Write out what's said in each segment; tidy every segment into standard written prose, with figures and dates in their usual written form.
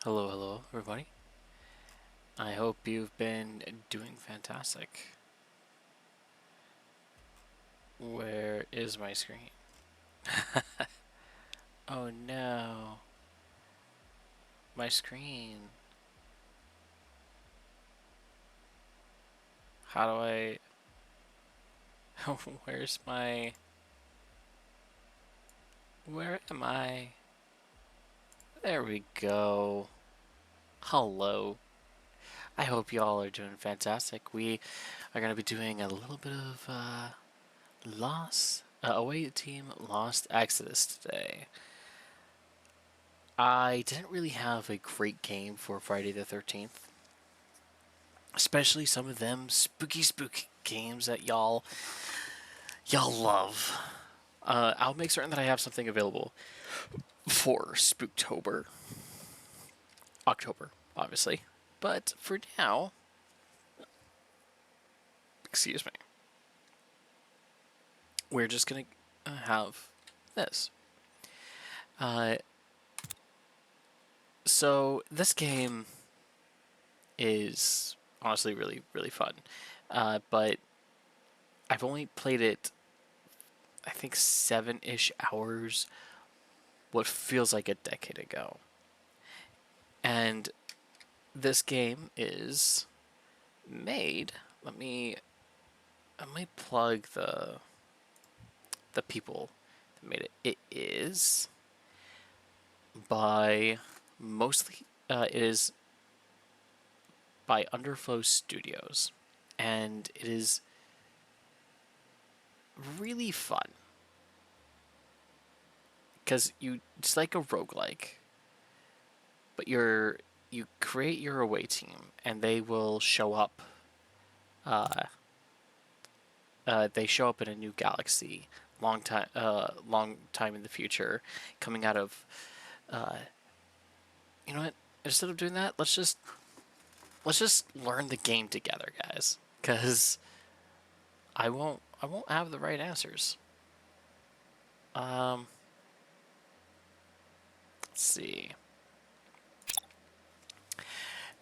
Hello, hello, everybody. I hope you've been doing fantastic. Where is my screen? Oh no, my screen. How do I. Where's my. Where am I? There we go. Hello. I hope y'all are doing fantastic. We are going to be doing a little bit of away team Lost Exodus today. I didn't really have a great game for Friday the 13th. Especially some of them spooky games that y'all love. I'll make certain that I have something available for Spooktober. October, obviously. But for now, excuse me, we're just going to have this. So this game is honestly really fun. But I've only played it, I think, 7-ish hours, what feels like a decade ago. And this game is made. Let me plug the people that made it. It is by mostly it is by Underflow Studios, and it is really fun because it's like a roguelike, but you create your away team and they will show up. They show up in a new galaxy, long time in the future, coming out of. Uh, you know what? Instead of doing that, let's just learn the game together, guys. Because I won't have the right answers. Um, let's see.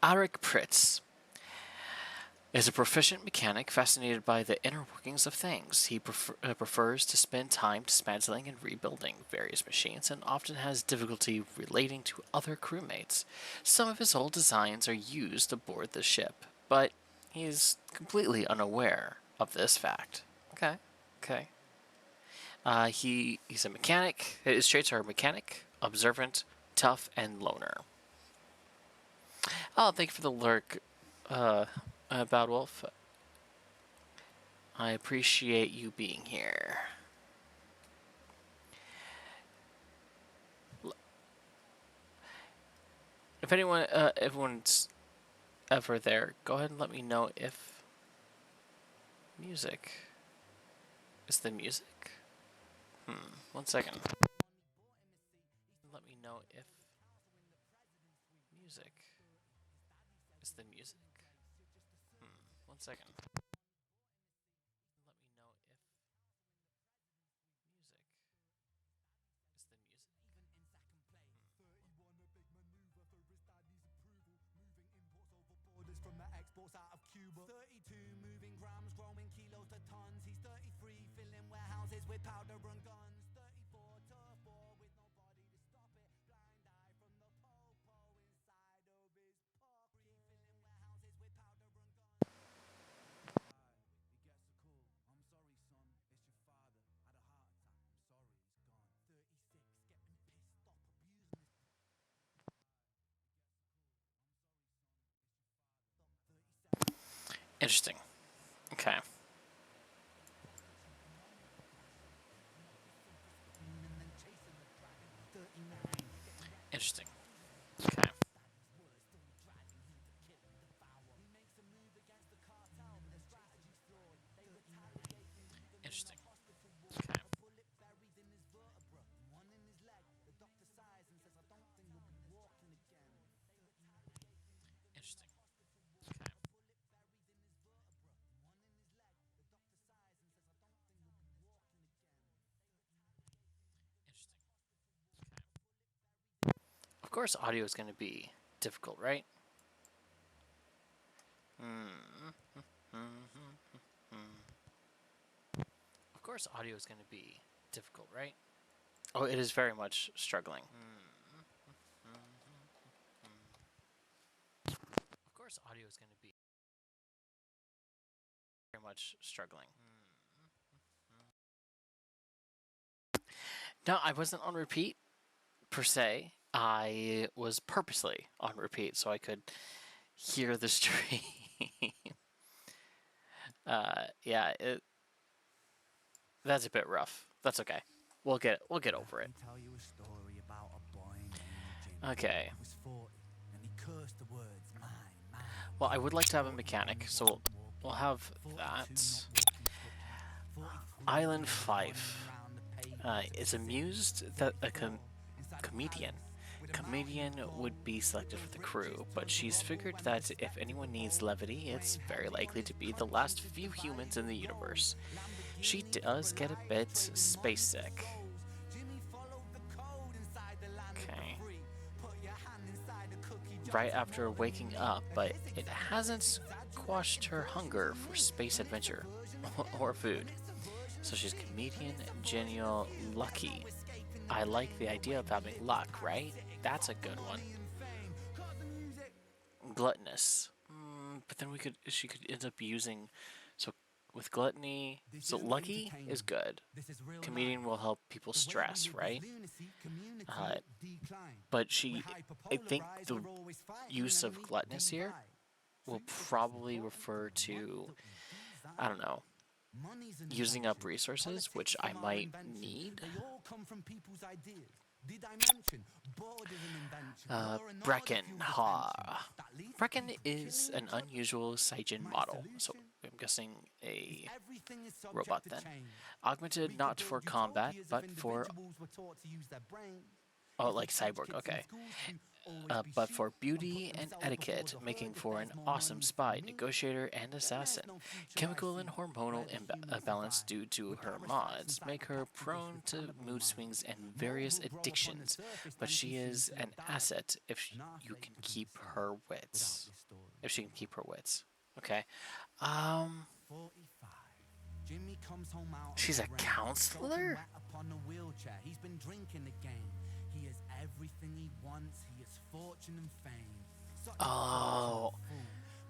Arik Pritz is a proficient mechanic fascinated by the inner workings of things. He prefers to spend time dismantling and rebuilding various machines and often has difficulty relating to other crewmates. Some of his old designs are used aboard the ship, but he is completely unaware of this fact. Okay, okay. He's a mechanic. His traits are mechanic, observant, tough, and loner. Oh, thank you for the lurk, Bad Wolf. I appreciate you being here. If everyone's ever there, go ahead and let me know if music is the music. 1 second. Let me know if music is the music. 1 second. Let me know if music is the music. Orders from the exports out of Cuba. 32 moving grams, growing kilos to tons. He's 33, filling warehouses with powder and guns. 34, tough war with nobody to stop it. Blind eye from the popo inside of his pocket. Filling warehouses with powder and guns. He gets a call. I'm sorry, son. It's your father. Had a heart attack. I'm sorry, he's gone. 36, getting pissed off, abusing his. Interesting. Okay. Interesting. Okay. Interesting. Okay. Interesting. Okay. Interesting. Of course, audio is going to be difficult, right? Of course, audio is going to be difficult, right? Oh, it is very much struggling. Of course, audio is going to be very much struggling. No, I wasn't on repeat per se. I was purposely on repeat so I could hear the stream. Yeah, that's a bit rough. That's okay. We'll get over it. Tell you a story about a boy named Jimmy. Okay. He was 40 and he cursed the words mine. Well, I would like to have a mechanic, so we'll have that. Island 5. It's amused that a comedian would be selected for the crew, but she's figured that if anyone needs levity, it's very likely to be the last few humans in the universe. She does get a bit space sick. Okay. Right after waking up, but it hasn't quashed her hunger for space adventure or food. So she's comedian, genial, lucky. I like the idea of having luck, right? That's a good one. Gluttonous. But then she could end up using, so with gluttony, so lucky is good. Comedian will help people stress, right? But I think the use of gluttonous here will probably refer to, I don't know, using up resources, which I might need. Brecken. Brecken is an unusual Saijin model, so I'm guessing a robot then. Augmented not for combat, but for... Oh, like cyborg, okay. But for beauty and etiquette, making for an awesome spy, negotiator, and assassin. Chemical and hormonal imbalance due to her mods make her prone to mood swings and various addictions, but she is an asset if you can keep her wits. If she can keep her wits. Okay. She's a counselor? He's been drinking again. He has everything he wants. He has fortune and fame. Oh.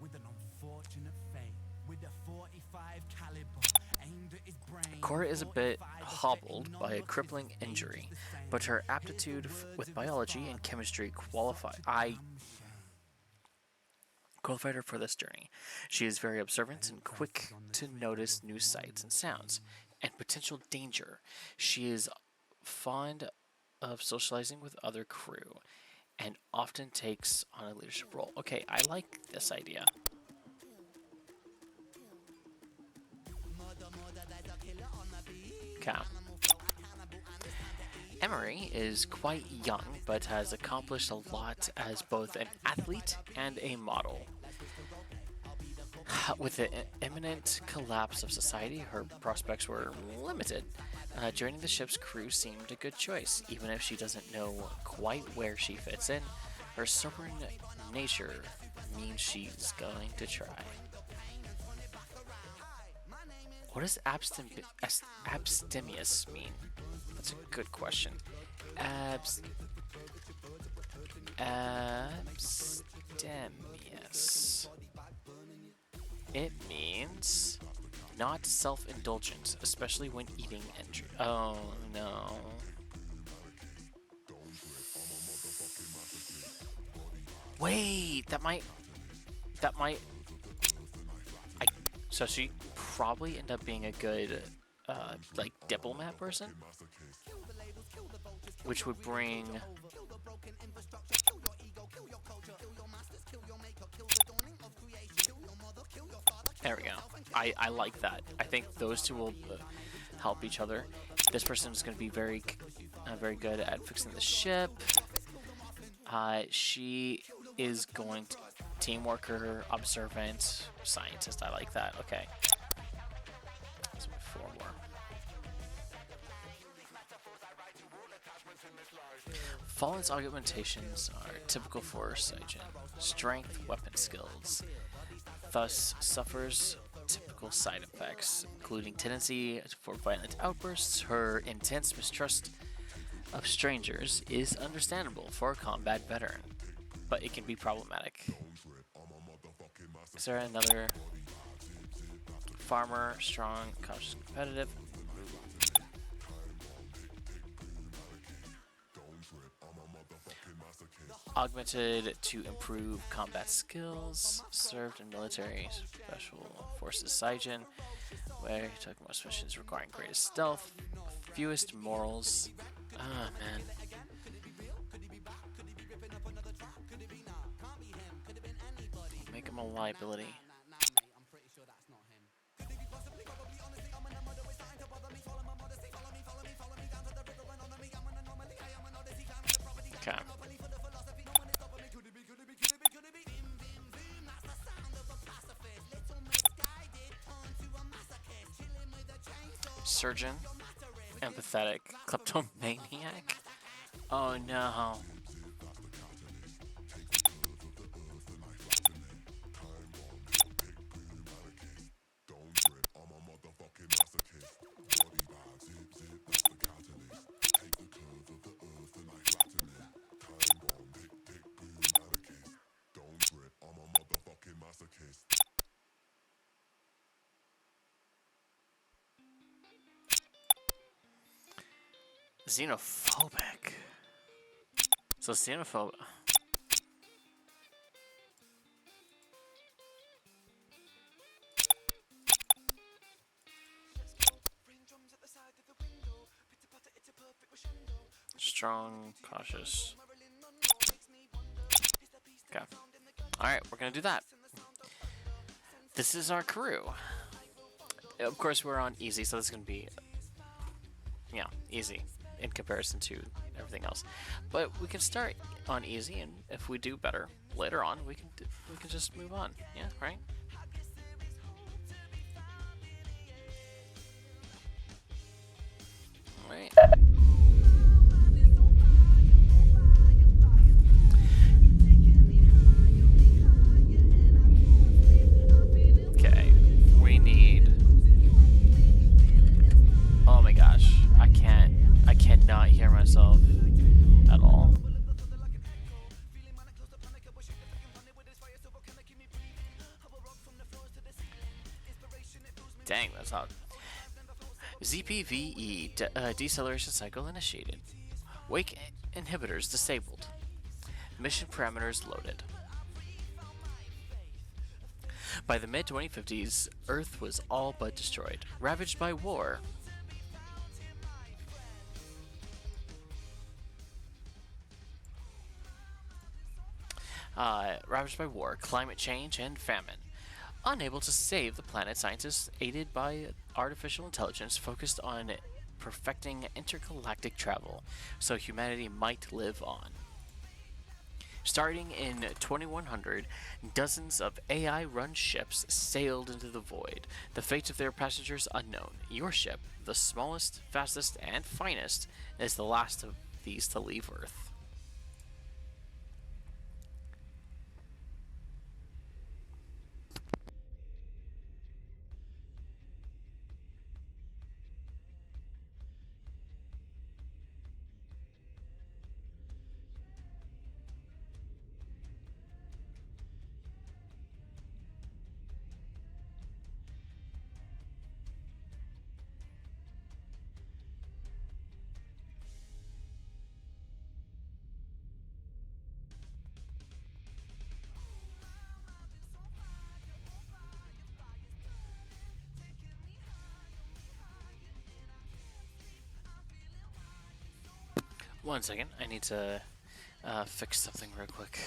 With an unfortunate fate, with a 45 caliber aimed at his brain. Cora is a bit hobbled by a crippling injury, but her aptitude with biology and chemistry qualified her for this journey. She is very observant and quick to notice new sights and sounds, and potential danger. She is fond of socializing with other crew, and often takes on a leadership role. Okay, I like this idea. Okay. Emery is quite young, but has accomplished a lot as both an athlete and a model. With the imminent collapse of society, her prospects were limited. Joining the ship's crew seemed a good choice, even if she doesn't know quite where she fits in. Her stubborn nature means she's going to try. What does abstemious mean? That's a good question. Abstemious. It means not self-indulgent, especially when eating and oh no. Wait, that might so she probably end up being a good like diplomat person, which would bring there we go. I like that. I think those two will help each other. This person is going to be very good at fixing the ship. She is going to team worker, observant, scientist. I like that. Okay. So 4 more. Fallen's augmentations are typical for Saijin. Strength weapon skills, thus suffers typical side effects, including tendency for violent outbursts. Her intense mistrust of strangers is understandable for a combat veteran, but it can be problematic. Is there another farmer, strong, cautious, competitive? Augmented to improve combat skills. Served in military special forces Saijin, where he took most missions requiring greatest stealth, fewest morals. Ah, man. Make him a liability. Okay. Surgeon, empathetic, kleptomaniac. Oh no. Xenophobic. So xenophobic. Strong, cautious. Okay. Alright, we're gonna do that. This is our crew. Of course, we're on easy, so this is gonna be, yeah, easy in comparison to everything else. But we can start on easy, and if we do better later on, we can just move on. Yeah, right? Alright. Okay, we need. Oh my gosh, I cannot hear myself at all. Dang, that's hot. ZPVE deceleration cycle initiated. Wake inhibitors disabled. Mission parameters loaded. By the mid 2050s, Earth was all but destroyed, ravaged by war. Ravaged by war, climate change, and famine. Unable to save the planet, scientists aided by artificial intelligence focused on perfecting intergalactic travel so humanity might live on. Starting in 2100, dozens of AI-run ships sailed into the void, the fate of their passengers unknown. Your ship, the smallest, fastest, and finest, is the last of these to leave Earth. One second, I need to fix something real quick.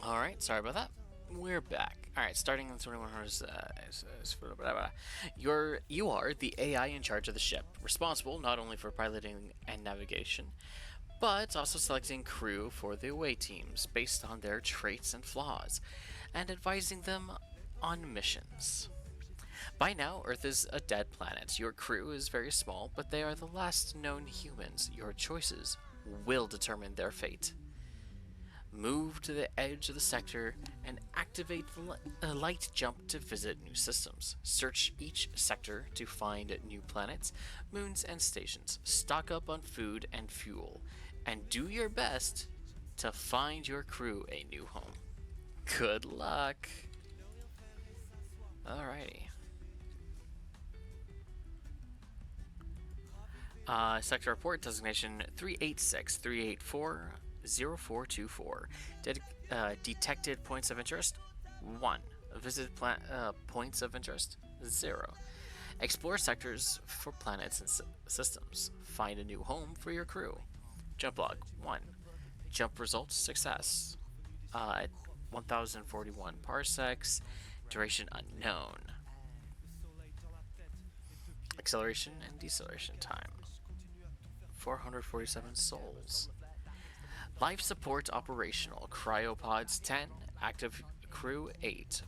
All right, sorry about that. We're back. All right, starting in 2100. You are the AI in charge of the ship, responsible not only for piloting and navigation, but also selecting crew for the away teams based on their traits and flaws, and advising them on missions. By now, Earth is a dead planet. Your crew is very small, but they are the last known humans. Your choices will determine their fate. Move to the edge of the sector and activate the light jump to visit new systems. Search each sector to find new planets, moons, and stations. Stock up on food and fuel, and do your best to find your crew a new home. Good luck! Alrighty. Sector report designation 386-384-0424. Detected points of interest 1. Visited points of interest 0. Explore sectors for planets and systems. Find a new home for your crew. Jump log 1. Jump results success. 1041 parsecs. Duration unknown. Acceleration and deceleration time 447 souls. Life support operational. Cryopods 10. Active crew 8.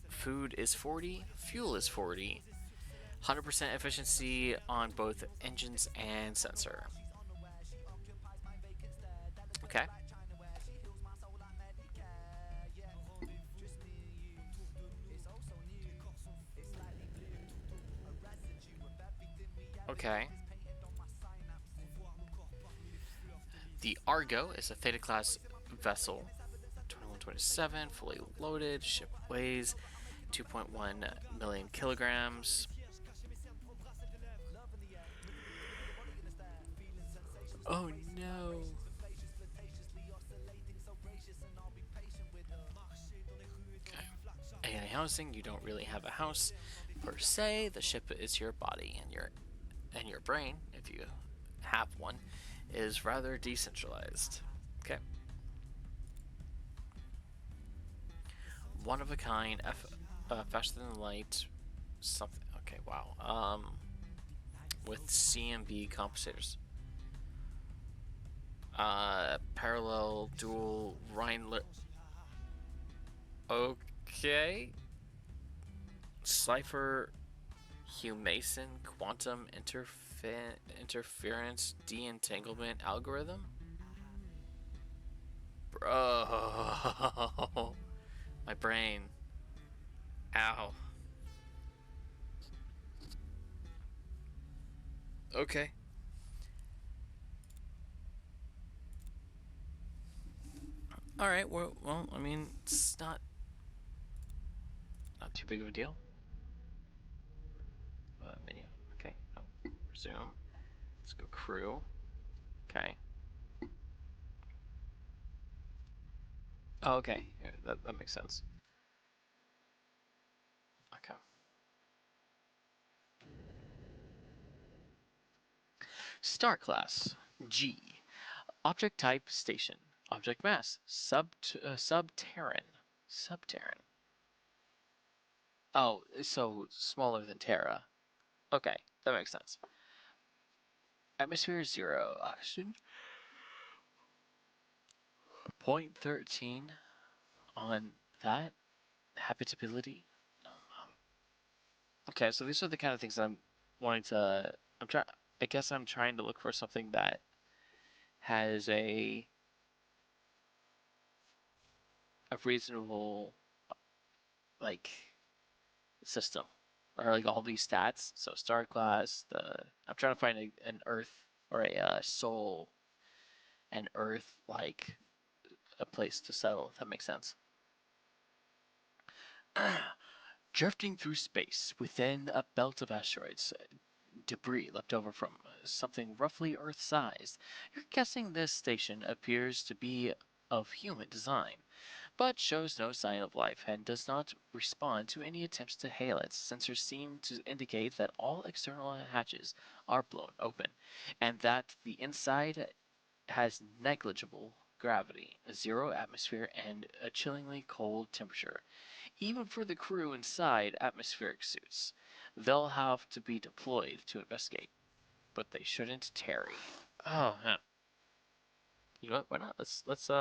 Food is 40. Fuel is 40. 100% efficiency on both engines and sensor. Okay. Okay. The Argo is a Theta class vessel. 2127, fully loaded. Ship weighs 2.1 million kilograms. Oh no. Okay. AI housing, you don't really have a house per se. The ship is your body, and your brain, if you have one, is rather decentralized. Okay. One of a kind, faster than light, something. Okay, wow. With CMB compensators. Parallel dual Rheinler. Okay. Cipher Humason quantum interference de-entanglement algorithm? Bro. My brain. Ow. Okay. Alright, well, I mean, it's not too big of a deal. Menu. Okay. Oh, resume. Let's go crew. Okay. Oh, okay. Yeah, that makes sense. Okay. Star class G. Object type station. Object mass subterran. Subterran. Oh, so smaller than Terra. Okay, that makes sense. Atmosphere 0. Oxygen. Point 13 on that. Habitability. Okay, so these are the kind of things that I'm wanting to. I'm trying. I guess I'm trying to look for something that has a reasonable like system or like all these stats. So star class. I'm trying to find an Earth or a soul, an Earth like a place to settle. If that makes sense. Drifting through space within a belt of asteroids, debris left over from something roughly Earth-sized. You're guessing this station appears to be of human design, but shows no sign of life and does not respond to any attempts to hail it. Sensors seem to indicate that all external hatches are blown open, and that the inside has negligible gravity, a zero atmosphere, and a chillingly cold temperature, even for the crew inside atmospheric suits. They'll have to be deployed to investigate, but they shouldn't tarry. Oh man. You know what? Why not? Let's.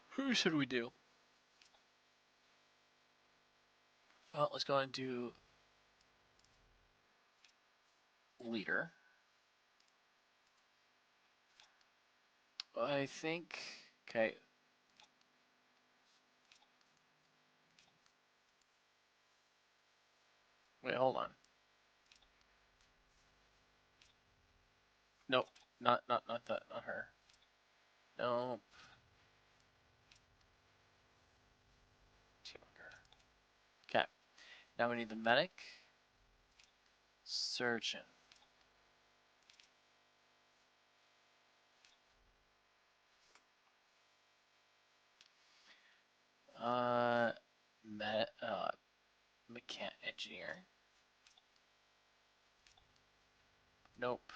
Who should we do? Well, let's go and do leader. I think. Okay. Wait, hold on. Nope. Not that. Not her. Nope. Okay. Now we need the medic. Surgeon. Uh, engineer. Nope.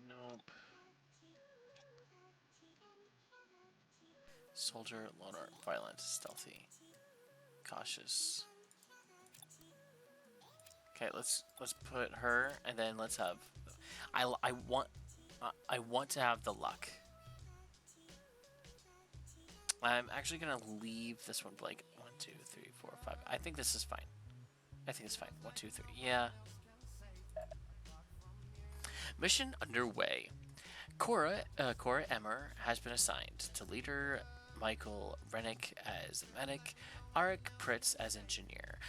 Nope. Soldier, loner, violent, stealthy, cautious. Okay, let's put her, and then let's have. I want to have the luck. I'm actually gonna leave this one blank. 1, 2, 3, 4, 5. I think this is fine. I think it's fine. 1, 2, 3. Yeah. Mission underway. Cora Emmer has been assigned to leader Michael Rennick as medic, Arik Pritz as engineer.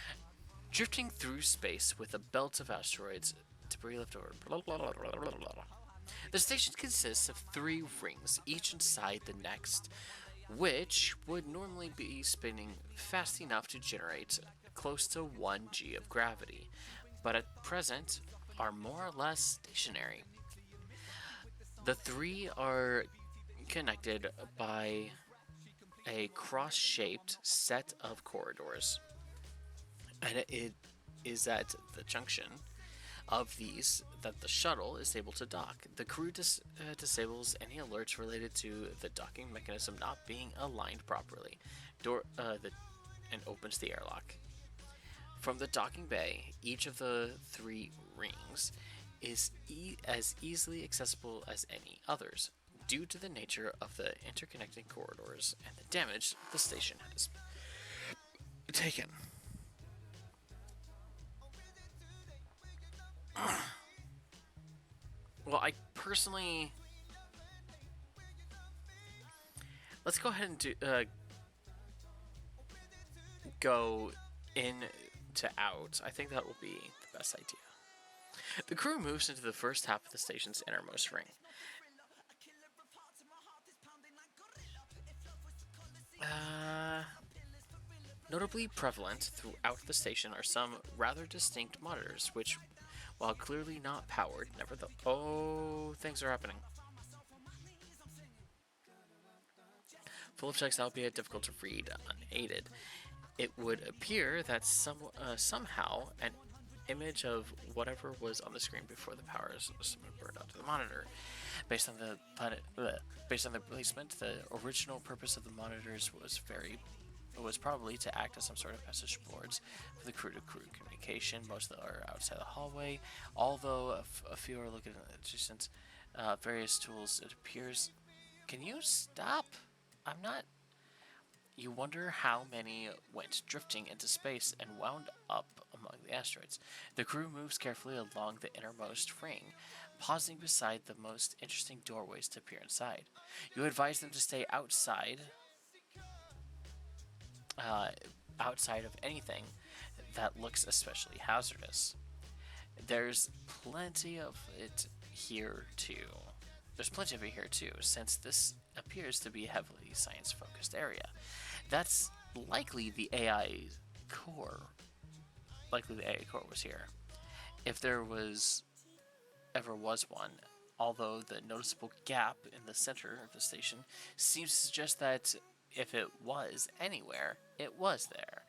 Drifting through space with a belt of asteroids, debris left over. Blah, blah, blah, blah, blah, blah. The station consists of 3 rings, each inside the next, which would normally be spinning fast enough to generate close to 1 g of gravity, but at present are more or less stationary. The 3 are connected by a cross-shaped set of corridors, and it is at the junction of these that the shuttle is able to dock. The crew disables any alerts related to the docking mechanism not being aligned properly, and opens the airlock. From the docking bay, each of the 3 rings is as easily accessible as any others, due to the nature of the interconnecting corridors and the damage the station has taken. Well, I personally... Let's go ahead and go in to out. I think that will be the best idea. The crew moves into the first half of the station's innermost ring. Notably prevalent throughout the station are some rather distinct monitors, which, while clearly not powered, things are happening. Full of text, albeit difficult to read unaided. It would appear that somehow an image of whatever was on the screen before the power system burned onto the monitor. Based on the placement, the original purpose of the monitors was probably to act as some sort of message boards for the crew-to-crew communication. Most of them are outside the hallway, although a few are looking at the distance. Various tools, it appears. Can you stop? I'm not. You wonder how many went drifting into space and wound up among the asteroids. The crew moves carefully along the innermost ring, pausing beside the most interesting doorways to peer inside. You advise them to stay outside of anything that looks especially hazardous. There's plenty of it here too. Since this appears to be a heavily science-focused area. That's likely the AI core. Likely the AI core was here. If there ever was one, although the noticeable gap in the center of the station seems to suggest that if it was anywhere, it was there.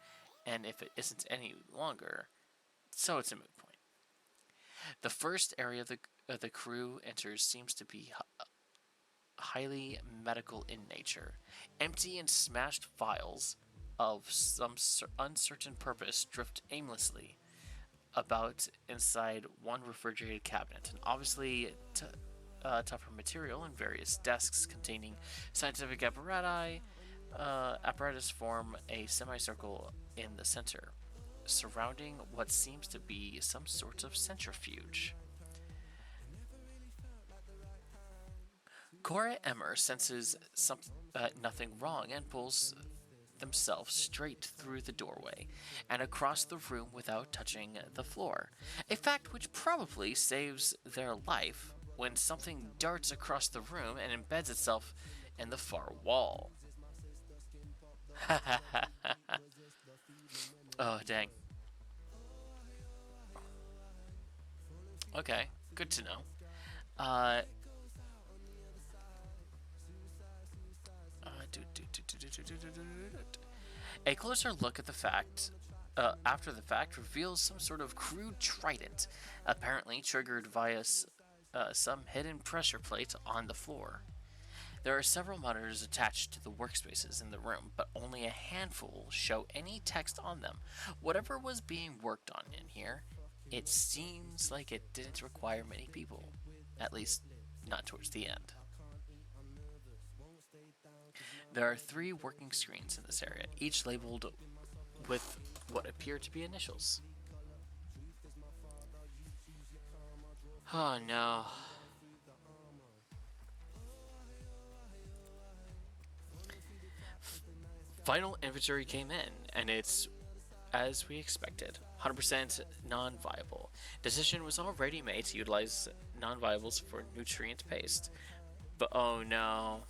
And if it isn't any longer, so it's a moot point. The first area the crew enters seems to be highly medical in nature. Empty and smashed vials of some uncertain purpose drift aimlessly about inside one refrigerated cabinet, and obviously tougher material and various desks containing scientific apparatus form a semicircle in the center, surrounding what seems to be some sort of centrifuge. Cora Emmer senses nothing wrong and pulls themselves straight through the doorway and across the room without touching the floor, a fact which probably saves their life when something darts across the room and embeds itself in the far wall. Oh, dang. Okay, good to know. Uh, A closer look at the after the fact reveals some sort of crude trident, apparently triggered via some hidden pressure plate on the floor. There are several monitors attached to the workspaces in the room, but only a handful show any text on them. Whatever was being worked on in here, it seems like it didn't require many people, at least not towards the end. There are 3 working screens in this area, each labeled with what appear to be initials. Oh no. Final inventory came in, and it's as we expected, 100% non-viable. Decision was already made to utilize non-viables for nutrient paste. But oh no.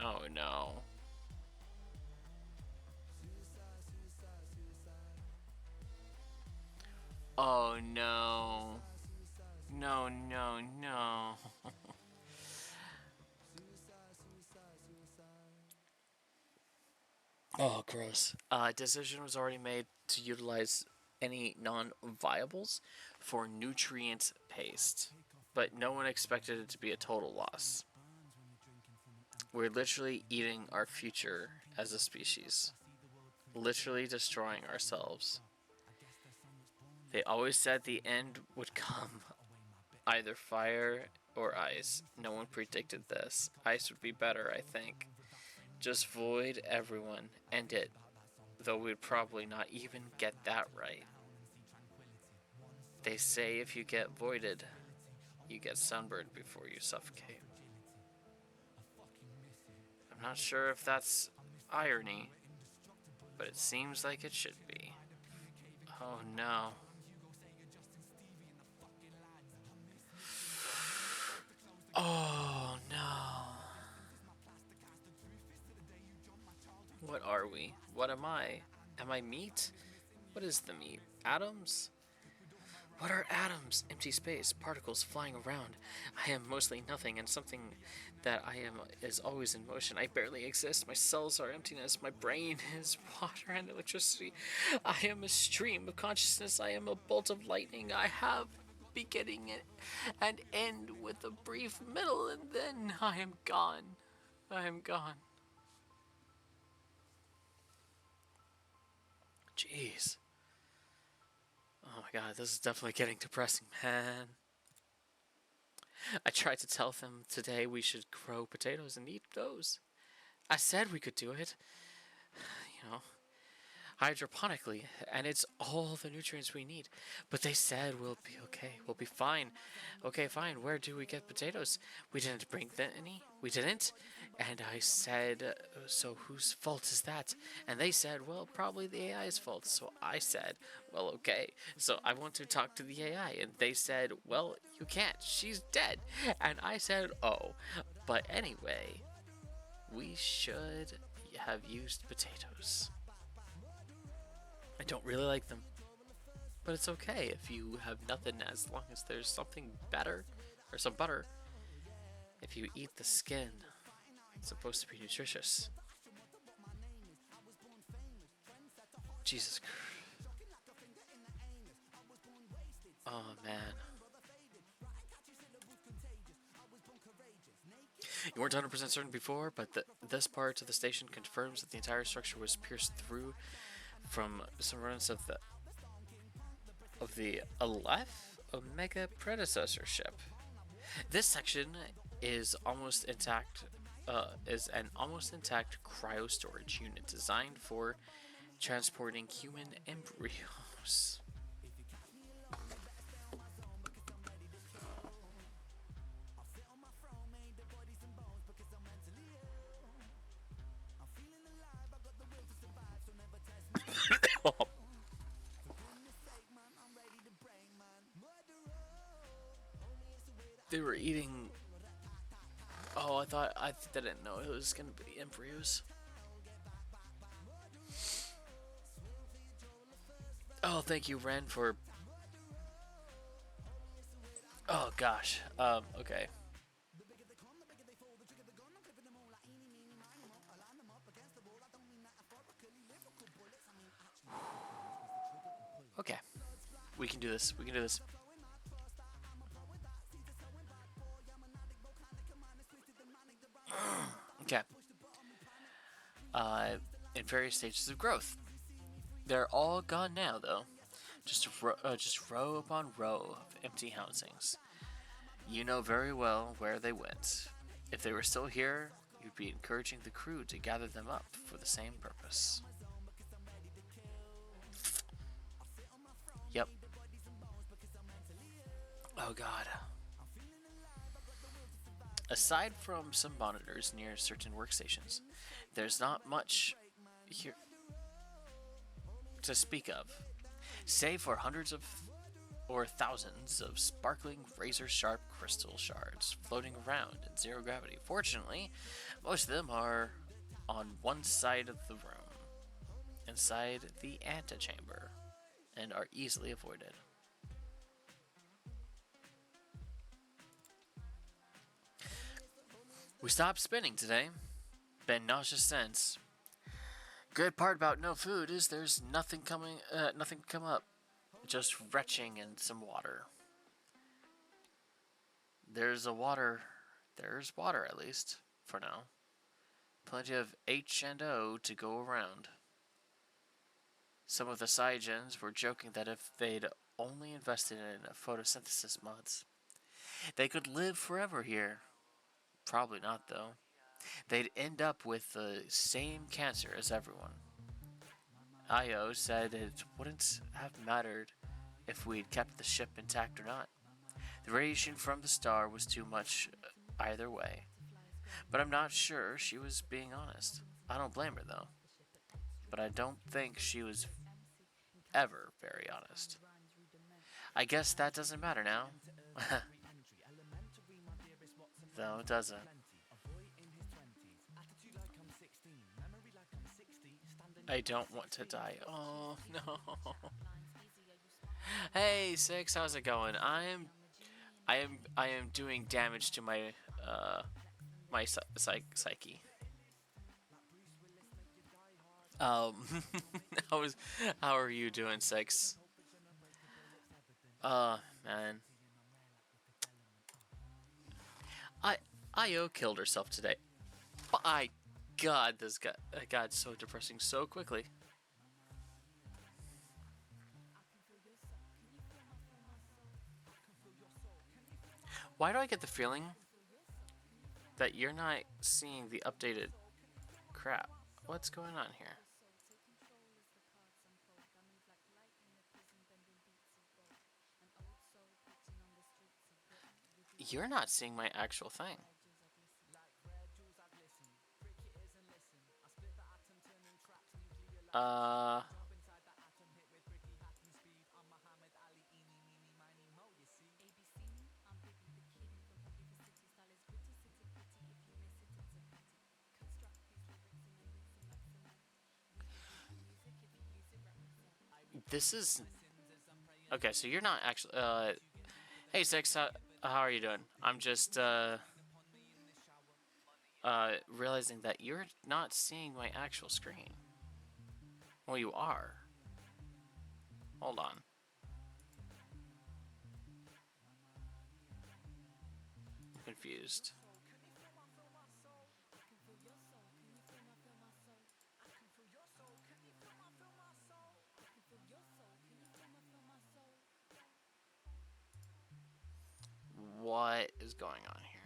Oh no. Oh no. No, no, no. Oh, gross. Decision was already made to utilize any non-viables for nutrient paste, but no one expected it to be a total loss. We're literally eating our future as a species, literally destroying ourselves. They always said the end would come, either fire or ice. No one predicted this. Ice would be better, I think. Just void everyone, end it. Though we'd probably not even get that right. They say if you get voided, you get sunburned before you suffocate. I'm not sure if that's irony, but it seems like it should be. Oh no. Oh no. What are we? What am I? Am I meat? What is the meat? Atoms? What are atoms? Empty space, particles flying around. I am mostly nothing, and something that I am is always in motion. I barely exist. My cells are emptiness. My brain is water and electricity. I am a stream of consciousness. I am a bolt of lightning. I have beginning and end with a brief middle, and then I am gone. I am gone. Jeez. Oh my god, this is definitely getting depressing, man. I tried to tell them today we should grow potatoes and eat those. I said we could do it. You know, hydroponically, and it's all the nutrients we need. But they said we'll be okay. We'll be fine. Okay, fine. Where do we get potatoes? We didn't bring any. We didn't. And I said, so whose fault is that? And they said, well, probably the AI's fault. So I said, well, okay. So I want to talk to the AI. And they said, well, you can't. She's dead. And I said, oh. But anyway, we should have used potatoes. I don't really like them. But it's okay if you have nothing, as long as there's something better or some butter. If you eat the skin, It's supposed to be nutritious. Jesus Christ. Oh, man. You weren't 100% certain before, but this part of the station confirms that the entire structure was pierced through from some remnants of the Aleph Omega predecessor ship. This section is almost intact. Is an almost intact cryo storage unit designed for transporting human embryos. They were eating. Oh, I didn't know it was gonna be embryos. Oh, thank you, Ren, for. Oh gosh. Okay. Okay. We can do this. We can do this. Okay. In various stages of growth. They're all gone now, though. Just row upon row of empty housings. You know very well where they went. If they were still here, you'd be encouraging the crew to gather them up for the same purpose. Yep. Oh god. Aside from some monitors near certain workstations, there's not much here to speak of, save for hundreds of or thousands of sparkling razor-sharp crystal shards floating around in zero gravity. Fortunately, most of them are on one side of the room, inside the antechamber, and are easily avoided. We stopped spinning today. Been nauseous since. Good part about no food is there's nothing come up. Just retching and some water. There's water at least, for now. Plenty of H&O to go around. Some of the Saigens were joking that if they'd only invested in photosynthesis mods, they could live forever here. Probably not, though. They'd end up with the same cancer as everyone. Io said it wouldn't have mattered if we'd kept the ship intact or not. The radiation from the star was too much either way. But I'm not sure she was being honest. I don't blame her, though. But I don't think she was ever very honest. I guess that doesn't matter now. Though it doesn't. I don't want to die. Oh no. Hey Six, how's it going? I am doing damage to my my psyche. How are you doing, Six? Man. Io killed herself today. By God, this got so depressing so quickly. Why do I get the feeling that you're not seeing the updated crap? What's going on here? You're not seeing my actual thing. This is okay. So you're not actually. Hey Six, how are you doing? I'm just realizing that you're not seeing my actual screen. Well, you are. Hold on. I'm confused. What is going on here?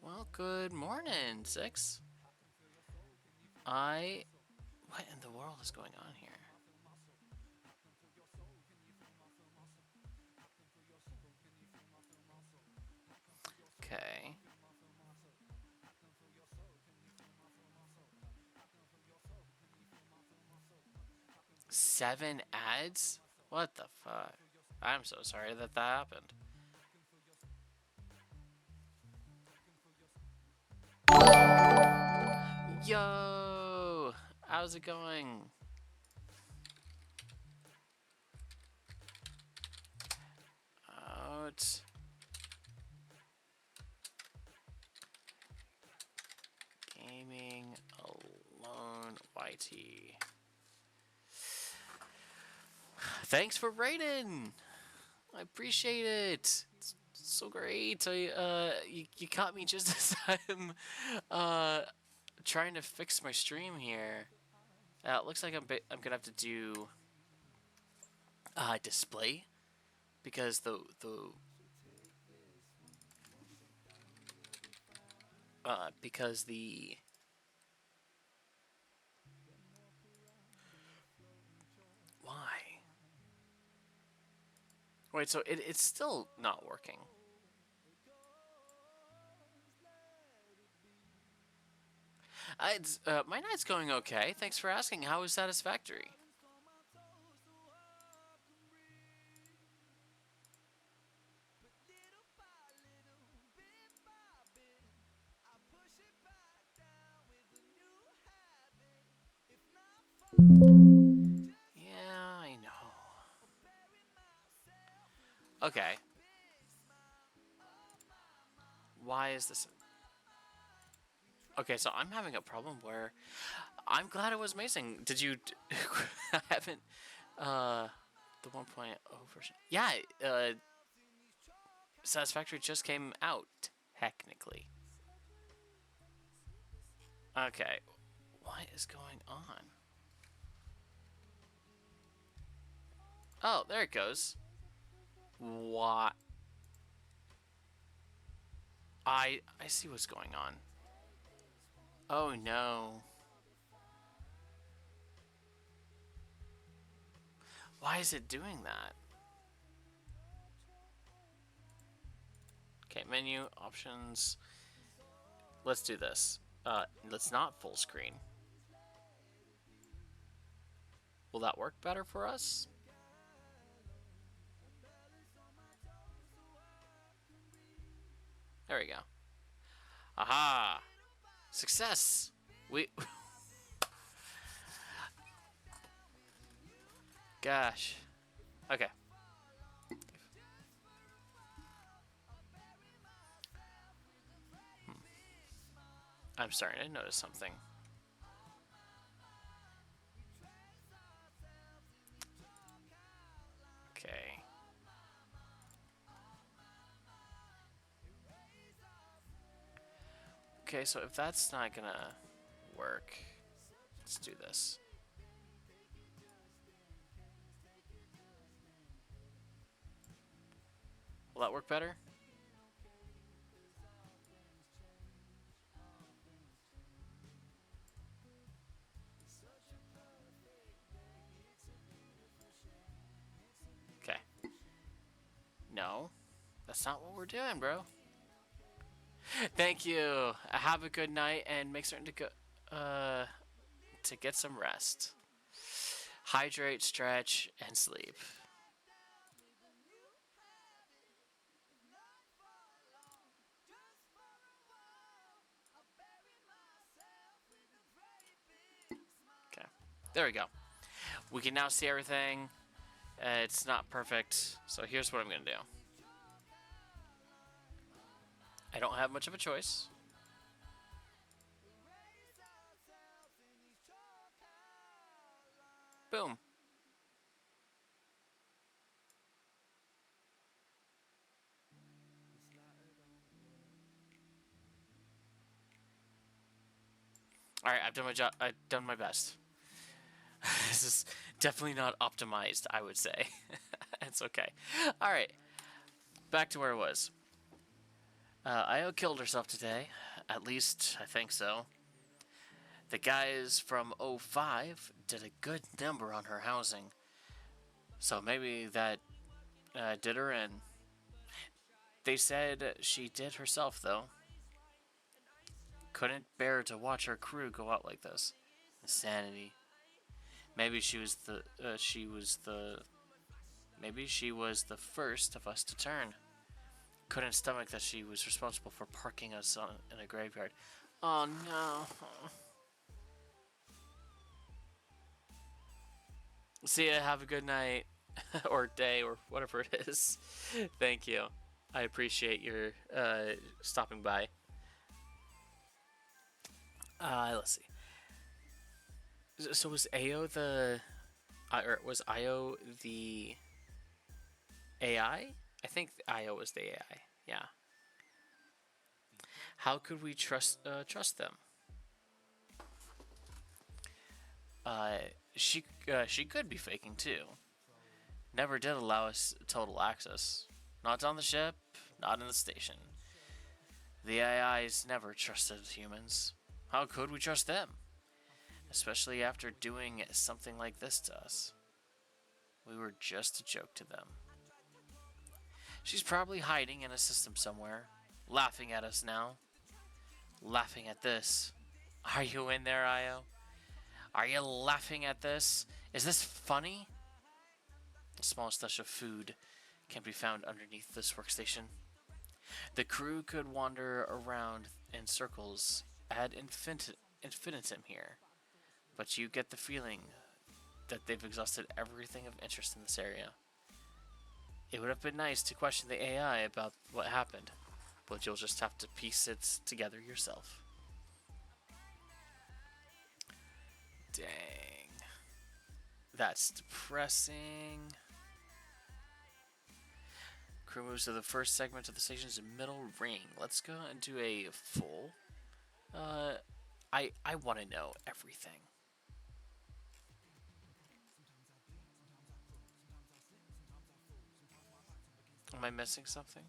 Well, good morning, Six. What in the world is going on here? Okay. 7 ads? What the fuck? I'm so sorry that happened. Yo! How's it going? Out. Gaming alone YT. Thanks for writing. I appreciate it. It's so great. You caught me just as I'm trying to fix my stream here. It looks like I'm gonna have to do display because the because the why? Wait, so it's still not working. My night's going okay. Thanks for asking. How is Satisfactory? Yeah, I know. Okay. Why is this? Okay, so I'm having a problem where I'm glad it was amazing. Did you? I haven't. The 1.0 version. Yeah. Satisfactory just came out technically. Okay. What is going on? Oh, there it goes. What? I see what's going on. Oh no. Why is it doing that? Okay, menu, options. Let's do this. Let's not full screen. Will that work better for us? There we go. Aha! Success! We... Gosh. Okay. I'm starting to notice something. Okay. Okay, so if that's not gonna work, let's do this. Will that work better? Okay. No, that's not what we're doing, bro. Thank you. Have a good night and make certain to go to get some rest. Hydrate, stretch, and sleep. Okay. There we go. We can now see everything. It's not perfect, so here's what I'm gonna do. I don't have much of a choice. Boom. All right, I've done my job. I've done my best. This is definitely not optimized, I would say. It's okay. All right, back to where I was. Io killed herself today. At least, I think so. The guys from O5 did a good number on her housing. So maybe that did her in. They said she did herself, though. Couldn't bear to watch her crew go out like this. Insanity. Maybe she was the maybe she was the first of us to turn. Couldn't stomach that she was responsible for parking us in a graveyard. Oh no. See ya, have a good night. Or day, or whatever it is. Thank you. I appreciate your stopping by. Let's see. So was Ao the... or was Io the AI? I think Io was the AI. Yeah. How could we trust them? She could be faking too. Never did allow us total access. Not on the ship, not in the station. The AIs never trusted humans. How could we trust them? Especially after doing something like this to us. We were just a joke to them. She's probably hiding in a system somewhere, laughing at us now. Laughing at this. Are you in there, Io? Are you laughing at this? Is this funny? A small stash of food can be found underneath this workstation. The crew could wander around in circles ad infinitum here, but you get the feeling that they've exhausted everything of interest in this area. It would have been nice to question the AI about what happened, but you'll just have to piece it together yourself. Dang. That's depressing. Crew moves to the first segment of the station's middle ring. Let's go and do a full. I want to know everything. Am I missing something?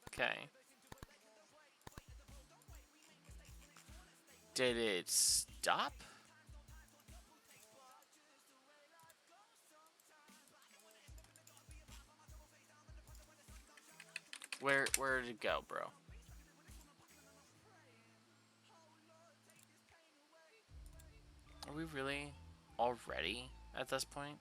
Okay. Did it stop? Where did it go, bro? Are we really already at this point?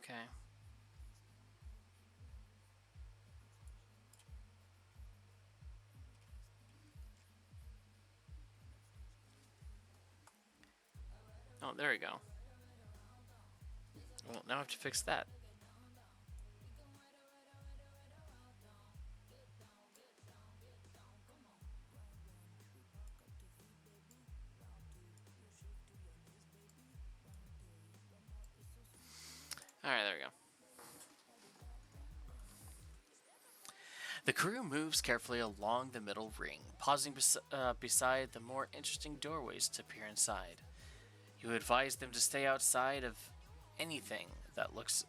Okay. Oh, there we go. Well, now I have to fix that. Alright, there we go. The crew moves carefully along the middle ring, pausing beside the more interesting doorways to peer inside. You advise them to stay outside of anything that looks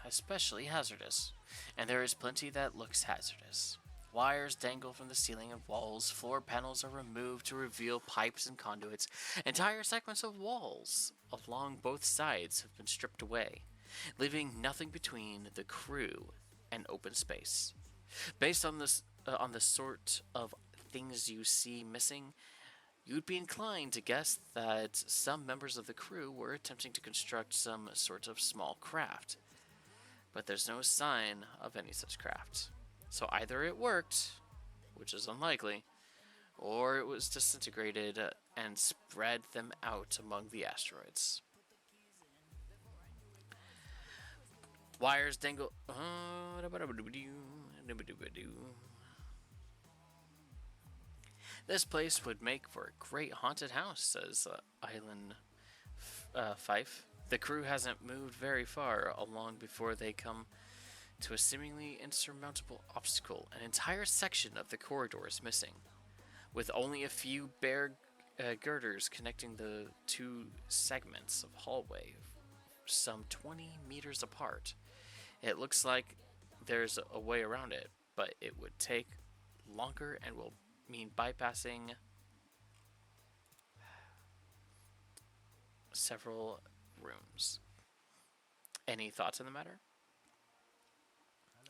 especially hazardous, and there is plenty that looks hazardous. Wires dangle from the ceiling and walls, floor panels are removed to reveal pipes and conduits. Entire segments of walls along both sides have been stripped away, leaving nothing between the crew and open space. Based on this, on the sort of things you see missing, You'd be inclined to guess that some members of the crew were attempting to construct some sort of small craft, but there's no sign of any such craft. So either it worked, which is unlikely, or it was disintegrated and spread them out among the asteroids. Wires dangle. This place would make for a great haunted house, says Island Fife. The crew hasn't moved very far along before they come to a seemingly insurmountable obstacle. An entire section of the corridor is missing, with only a few bare girders connecting the two segments of hallway, some 20 meters apart. It looks like there's a way around it, but it would take longer and will mean bypassing several rooms. Any thoughts on the matter?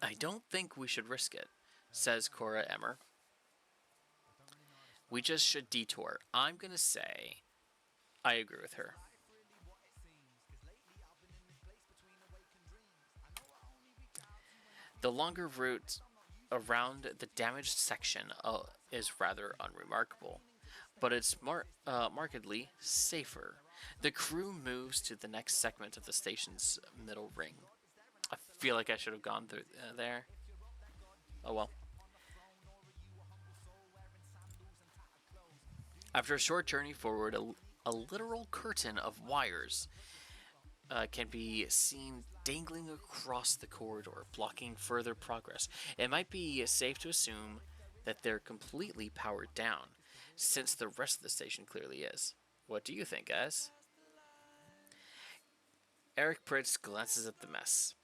I don't think we should risk it, says Cora Emmer. We just should detour. I'm gonna say I agree with her. The longer route around the damaged section is rather unremarkable, but it's markedly safer. The crew moves to the next segment of the station's middle ring. I feel like I should have gone through there. Oh well. After a short journey forward, a literal curtain of wires can be seen dangling across the corridor, blocking further progress. It might be safe to assume that they're completely powered down, since the rest of the station clearly is. What do you think, guys? Eric Pritz glances at the mess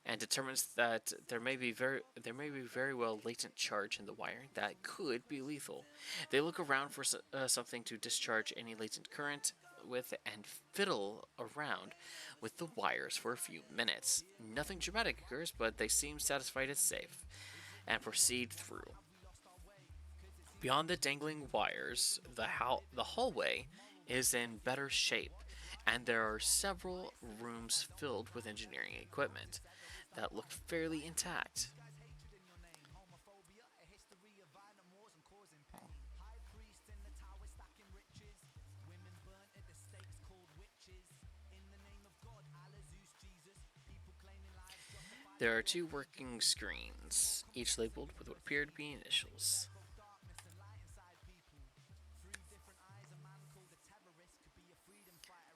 and determines that there may be very well latent charge in the wiring that could be lethal. They look around for something to discharge any latent current with and fiddle around with the wires for a few minutes. Nothing dramatic occurs, but they seem satisfied it's safe and proceed through. Beyond the dangling wires, the hallway is in better shape, and there are several rooms filled with engineering equipment that look fairly intact. There are two working screens, each labeled with what appear to be initials.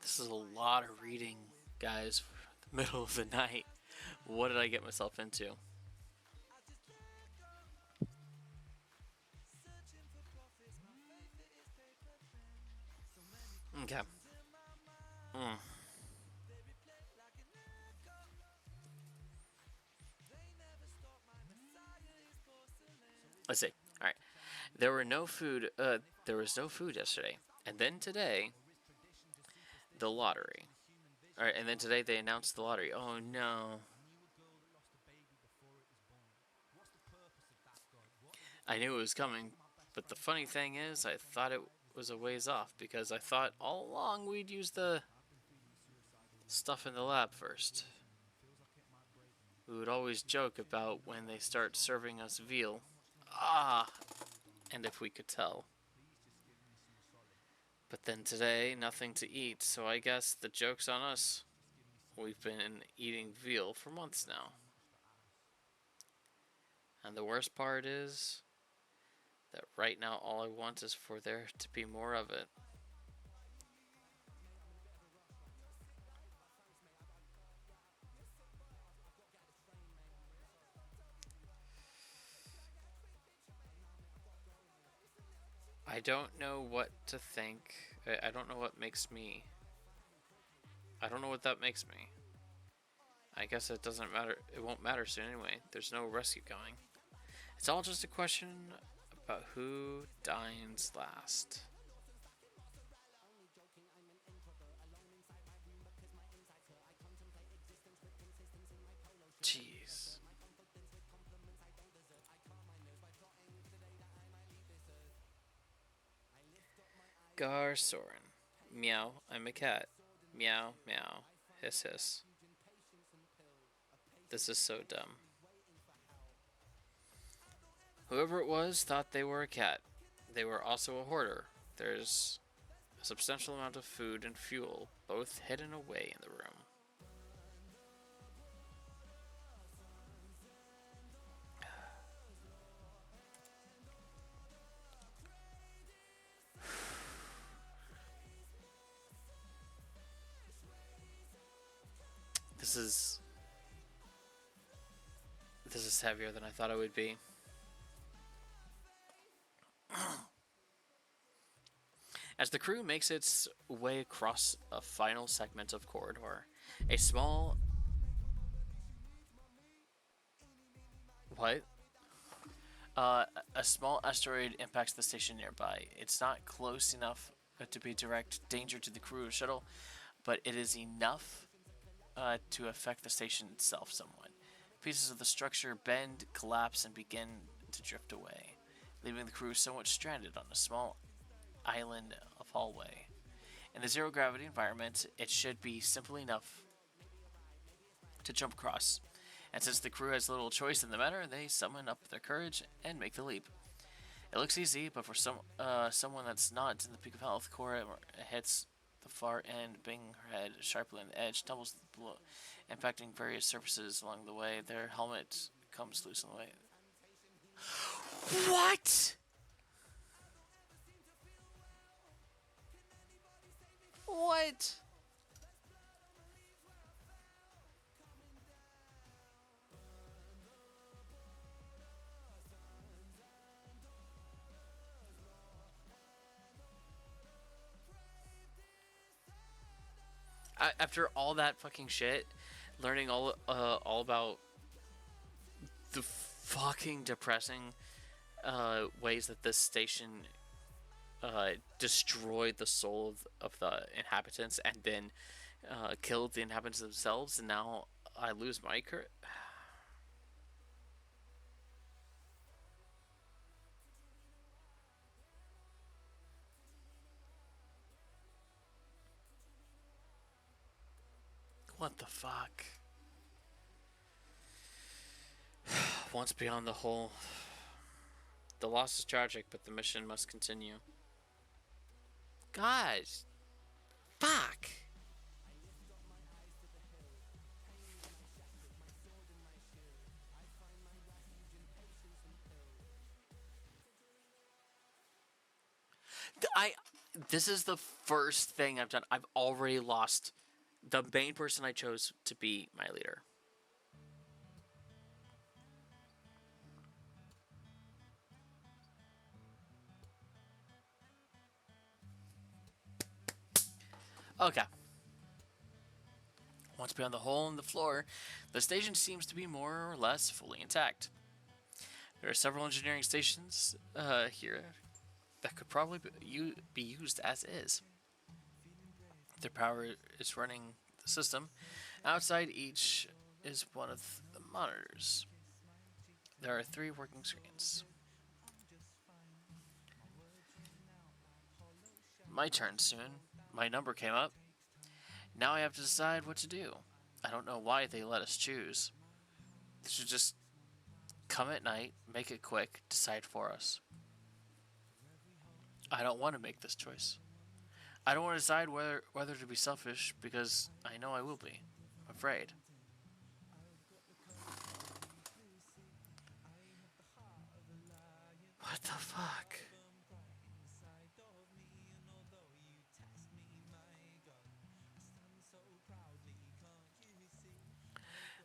This is a lot of reading, guys, for the middle of the night. What did I get myself into? Okay. Let's see. All right. There was no food yesterday, and then today, the lottery. All right, and then today they announced the lottery. Oh no. I knew it was coming, but the funny thing is, I thought it was a ways off because I thought all along we'd use the stuff in the lab first. We would always joke about when they start serving us veal. Ah, and if we could tell. But then today, nothing to eat, so I guess the joke's on us. We've been eating veal for months now. And the worst part is that right now all I want is for there to be more of it. I don't know what to think. I don't know what makes me. I don't know what that makes me. I guess it doesn't matter. It won't matter soon anyway. There's no rescue going. It's all just a question about who dines last. Jeez. Gar Soren. Meow, I'm a cat. Meow, meow. Hiss, hiss. This is so dumb. Whoever it was thought they were a cat. They were also a hoarder. There's a substantial amount of food and fuel, both hidden away in the room. This is heavier than I thought it would be. As the crew makes its way across a final segment of corridor, a small what? A small asteroid impacts the station nearby. It's not close enough to be direct danger to the crew of shuttle, but it is enough to affect the station itself somewhat. Pieces of the structure bend, collapse, and begin to drift away, leaving the crew somewhat stranded on a small island of hallway. In the zero gravity environment, it should be simple enough to jump across. And since the crew has little choice in the matter, they summon up their courage and make the leap. It looks easy, but for someone that's not in the peak of health, Cora hits the far end, banging her head sharply on the edge, tumbles below, impacting various surfaces along the way. Their helmet comes loose on the way. What? What? After all that fucking shit, learning all about the fucking depressing ways that this station destroyed the soul of the inhabitants and then killed the inhabitants themselves, and now I lose my courage. What the fuck? Once beyond the hole, the loss is tragic, but the mission must continue. Guys, fuck. I. This is the first thing I've done. I've already lost the main person I chose to be my leader. Okay. Once beyond the hole in the floor, the station seems to be more or less fully intact. There are several engineering stations here that could probably be used as is. Their power is running the system. Outside each is one of the monitors. There are 3 working screens. My turn soon. My number came up. Now I have to decide what to do. I don't know why they let us choose. They should just come at night, make it quick, decide for us. I don't want to make this choice. I don't want to decide whether to be selfish because I know I will be. I'm afraid. What the fuck?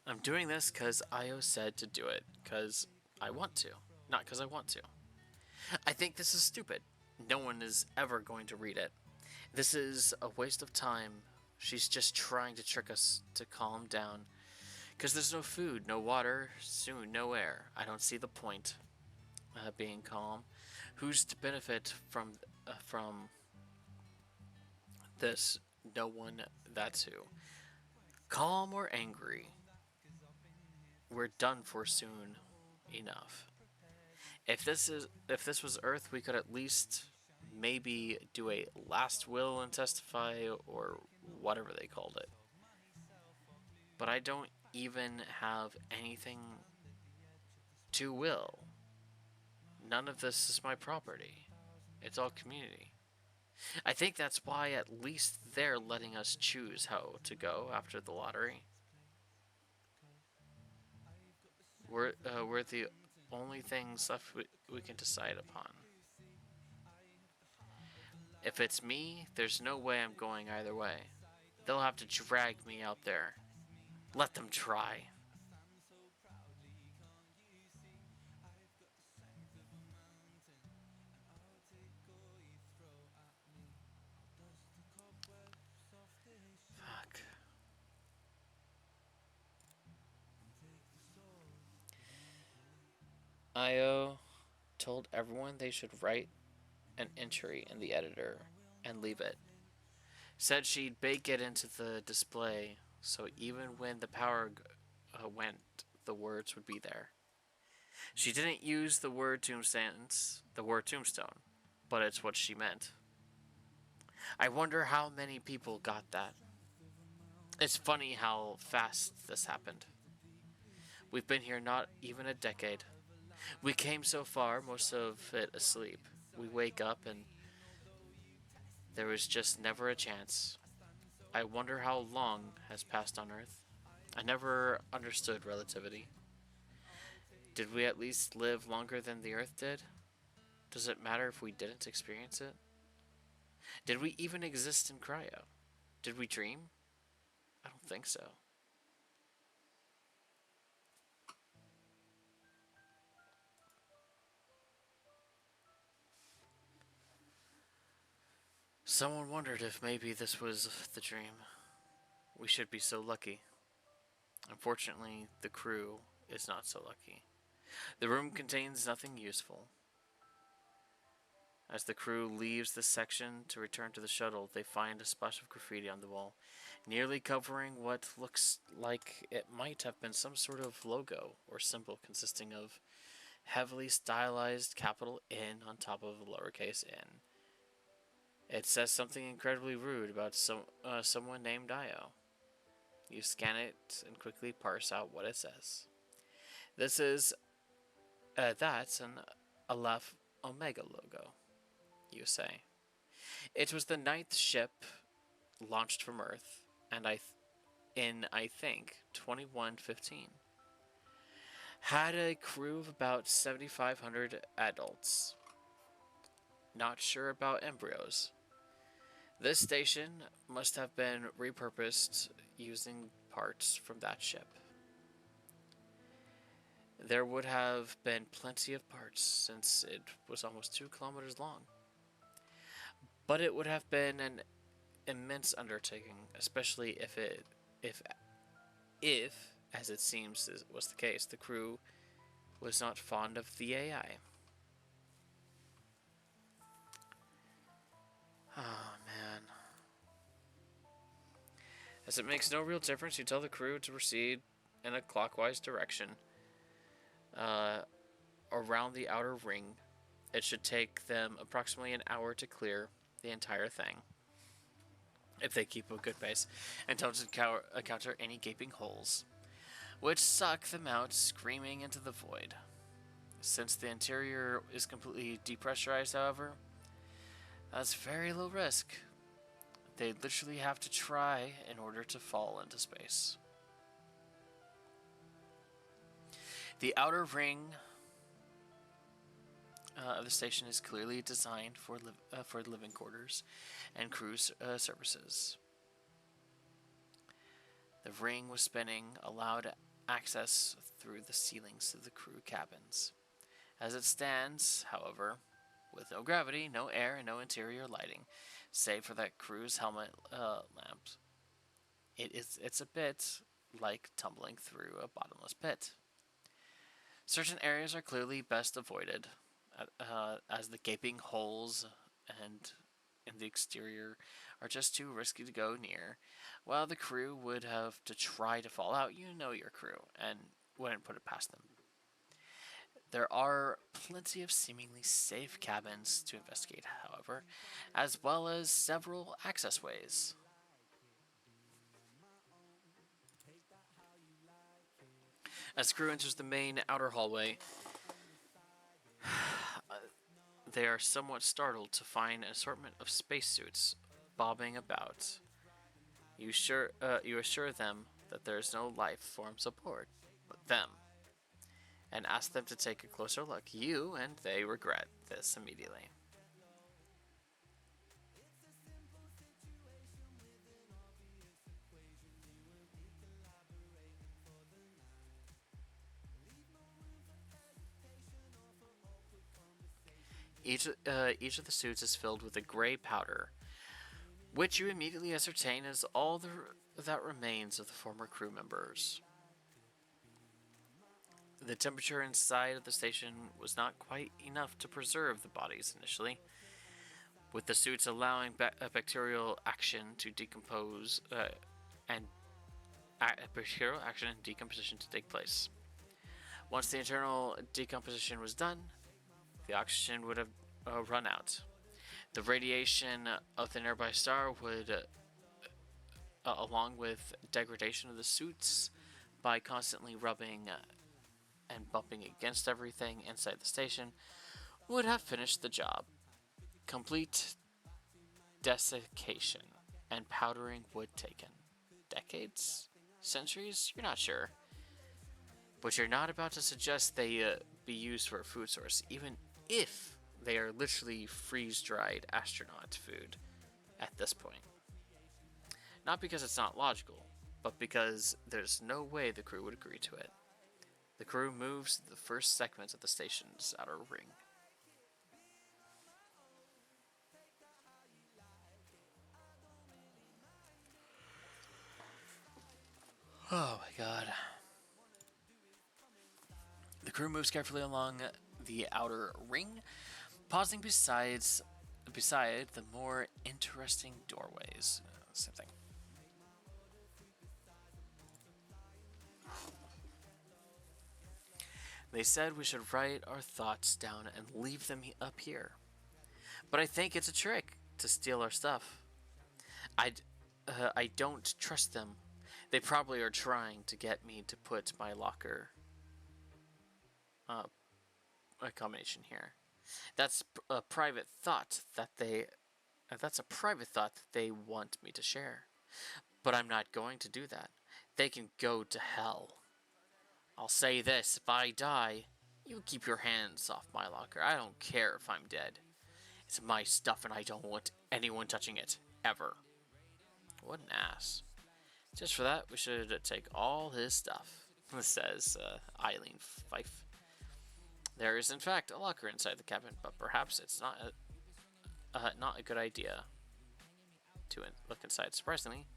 I'm doing this because Io said to do it, because I want to, not because I want to. I think this is stupid. No one is ever going to read it. This is a waste of time. She's just trying to trick us to calm down. Because there's no food, no water, soon no air. I don't see the point being calm. Who's to benefit from this? No one. That's who. Calm or angry, we're done for soon enough. If this was Earth, we could at least maybe do a last will and testify or whatever they called it. But I don't even have anything to will. None of this is my property. It's all community. I think that's why at least they're letting us choose how to go after the lottery. We're the only things left we can decide upon. If it's me, there's no way I'm going either way. They'll have to drag me out there. Let them try. Fuck. Io told everyone they should write an entry in the editor and leave it. Said she'd bake it into the display so even when the power went, the words would be there. She didn't use the word tombstone, but it's what she meant. I wonder how many people got that. It's funny how fast this happened. We've been here not even a decade. We came so far, most of it asleep. We wake up and there was just never a chance. I wonder how long has passed on Earth. I never understood relativity. Did we at least live longer than the Earth did? Does it matter if we didn't experience it? Did we even exist in cryo? Did we dream? I don't think so. Someone wondered if maybe this was the dream. We should be so lucky. Unfortunately, the crew is not so lucky. The room contains nothing useful. As the crew leaves the section to return to the shuttle, they find a splash of graffiti on the wall, nearly covering what looks like it might have been some sort of logo or symbol consisting of heavily stylized capital N on top of a lowercase n. It says something incredibly rude about someone named Io. You scan it and quickly parse out what it says. That's an Aleph Omega logo, you say. It was the ninth ship launched from Earth, and I think 2115. Had a crew of about 7,500 adults. Not sure about embryos. This station must have been repurposed using parts from that ship. There would have been plenty of parts since it was almost 2 kilometers long. But it would have been an immense undertaking, especially if, as it seems was the case, the crew was not fond of the AI. Oh man. As it makes no real difference, you tell the crew to proceed in a clockwise direction around the outer ring. It should take them approximately an hour to clear the entire thing, if they keep a good pace, and don't encounter any gaping holes, which suck them out screaming into the void. Since the interior is completely depressurized, however, that's very low risk. They literally have to try in order to fall into space. The outer ring of the station is clearly designed for living quarters and crew services. The ring was spinning, allowed access through the ceilings of the crew cabins. As it stands, however, with no gravity, no air, and no interior lighting, save for that crew's helmet lamp, it's a bit like tumbling through a bottomless pit. Certain areas are clearly best avoided, as the gaping holes and in the exterior are just too risky to go near. While the crew would have to try to fall out, you know your crew, and wouldn't put it past them. There are plenty of seemingly safe cabins to investigate, however, as well as several access ways. As the crew enters the main outer hallway, they are somewhat startled to find an assortment of spacesuits bobbing about. You assure them that there is no life forms aboard, but them, and ask them to take a closer look. You and they regret this immediately. Each of the suits is filled with a gray powder, which you immediately ascertain is all that remains of the former crew members. The temperature inside of the station was not quite enough to preserve the bodies initially, with the suits allowing bacterial action to decompose and bacterial action and decomposition to take place. Once the internal decomposition was done, the oxygen would have run out. The radiation of the nearby star would, along with degradation of the suits by constantly rubbing and bumping against everything inside the station, would have finished the job. Complete desiccation and powdering would taken. Decades? Centuries? You're not sure. But you're not about to suggest they be used for a food source, even if they are literally freeze-dried astronaut food at this point. Not because it's not logical, but because there's no way the crew would agree to it. The crew moves to the first segment of the station's outer ring. Oh my god. The crew moves carefully along the outer ring, pausing beside the more interesting doorways. Same thing. They said we should write our thoughts down and leave them up here. But I think it's a trick to steal our stuff. I don't trust them. They probably are trying to get me to put my locker a combination here. That's a private thought that they want me to share. But I'm not going to do that. They can go to hell. I'll say this, if I die, you keep your hands off my locker. I don't care if I'm dead. It's my stuff and I don't want anyone touching it. Ever. What an ass. Just for that, we should take all his stuff, says Eileen Fife. There is, in fact, a locker inside the cabin, but perhaps it's not a good idea to look inside. Surprisingly,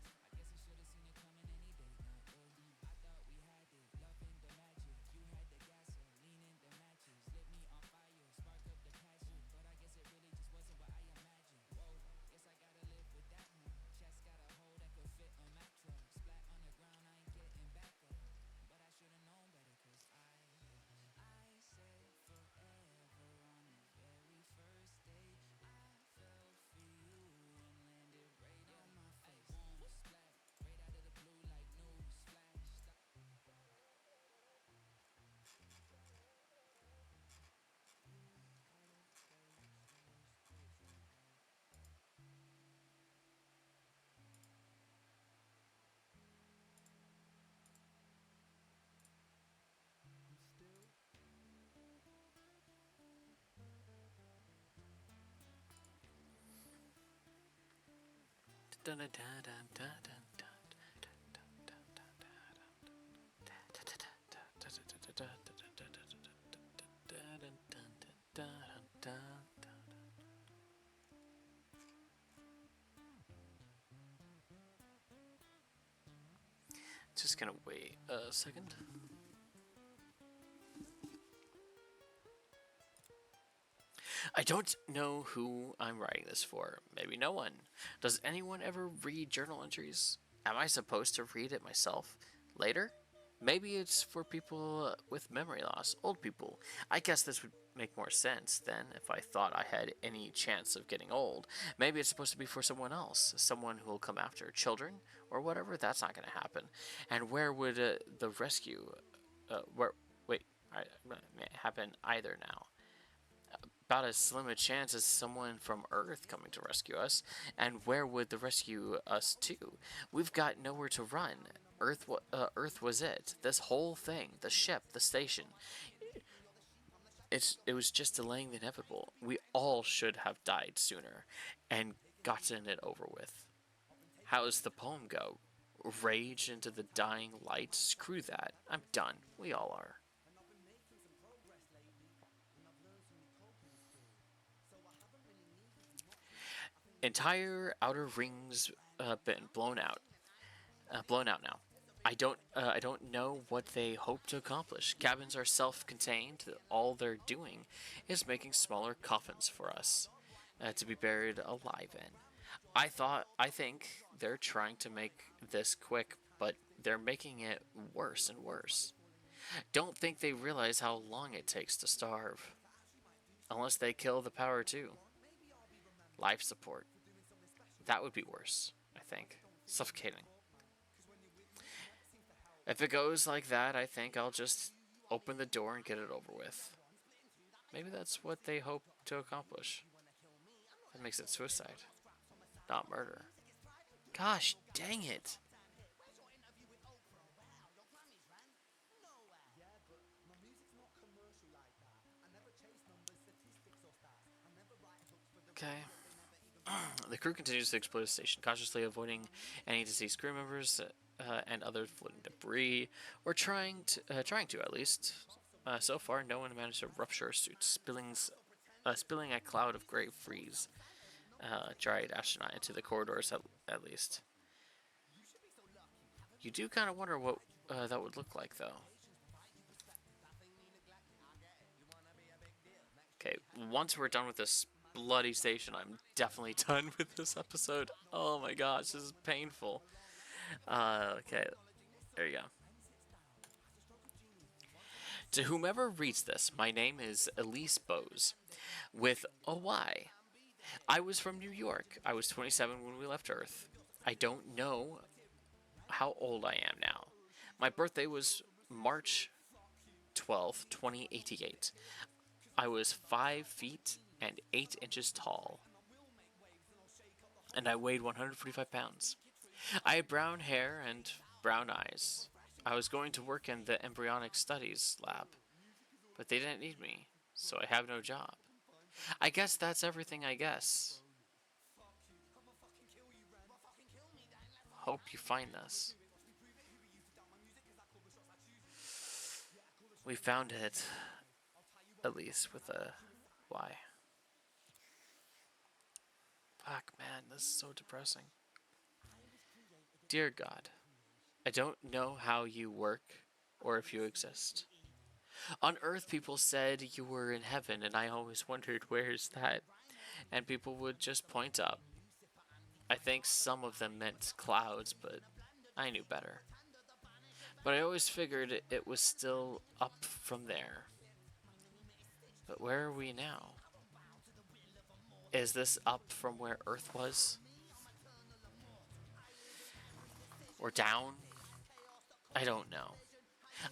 just gonna wait a second. I don't know who I'm writing this for. Maybe no one. Does anyone ever read journal entries? Am I supposed to read it myself later? Maybe it's for people with memory loss, old people. I guess this would make more sense then if I thought I had any chance of getting old. Maybe it's supposed to be for someone else, someone who will come after children or whatever. That's not going to happen. And where would the rescue, where, wait, happen either now? About as slim a chance as someone from Earth coming to rescue us. And where would they rescue us to? We've got nowhere to run. Earth was it. This whole thing, the ship, the station. It was just delaying the inevitable. We all should have died sooner and gotten it over with. How does the poem go? Rage into the dying light? Screw that. I'm done. We all are. Entire outer rings been blown out. Blown out now. I don't know what they hope to accomplish. Cabins are self-contained. All they're doing is making smaller coffins for us to be buried alive in. I think they're trying to make this quick, but they're making it worse and worse. Don't think they realize how long it takes to starve. Unless they kill the power too. Life support. That would be worse, I think. Suffocating. If it goes like that, I think I'll just open the door and get it over with. Maybe that's what they hope to accomplish. That makes it suicide, not murder. Gosh dang it! Okay. The crew continues to explore the station, cautiously avoiding any deceased crew members and other floating debris, or trying to at least. So far, no one managed to rupture a suit, spilling a cloud of gray freeze, dried astronaut into the corridors at least. You do kind of wonder what that would look like, though. Okay, once we're done with this bloody station, I'm definitely done with this episode. Oh my gosh, this is painful. Okay, there you go. To whomever reads this, my name is Elise Bose, with a Y. I was from New York. I was 27 when we left Earth. I don't know how old I am now. My birthday was March 12th, 2088. I was 5 feet and 8 inches tall, and I weighed 145 pounds. I had brown hair and brown eyes. I was going to work in the embryonic studies lab, but they didn't need me, so I have no job. I guess that's everything, I guess. Hope you find this. We found it, at least with a Y. Fuck, man, this is so depressing. Dear God, I don't know how you work or if you exist. On Earth, people said you were in heaven, and I always wondered where's that? And people would just point up. I think some of them meant clouds, but I knew better. But I always figured it was still up from there. But where are we now? Is this up from where Earth was? Or down? I don't know.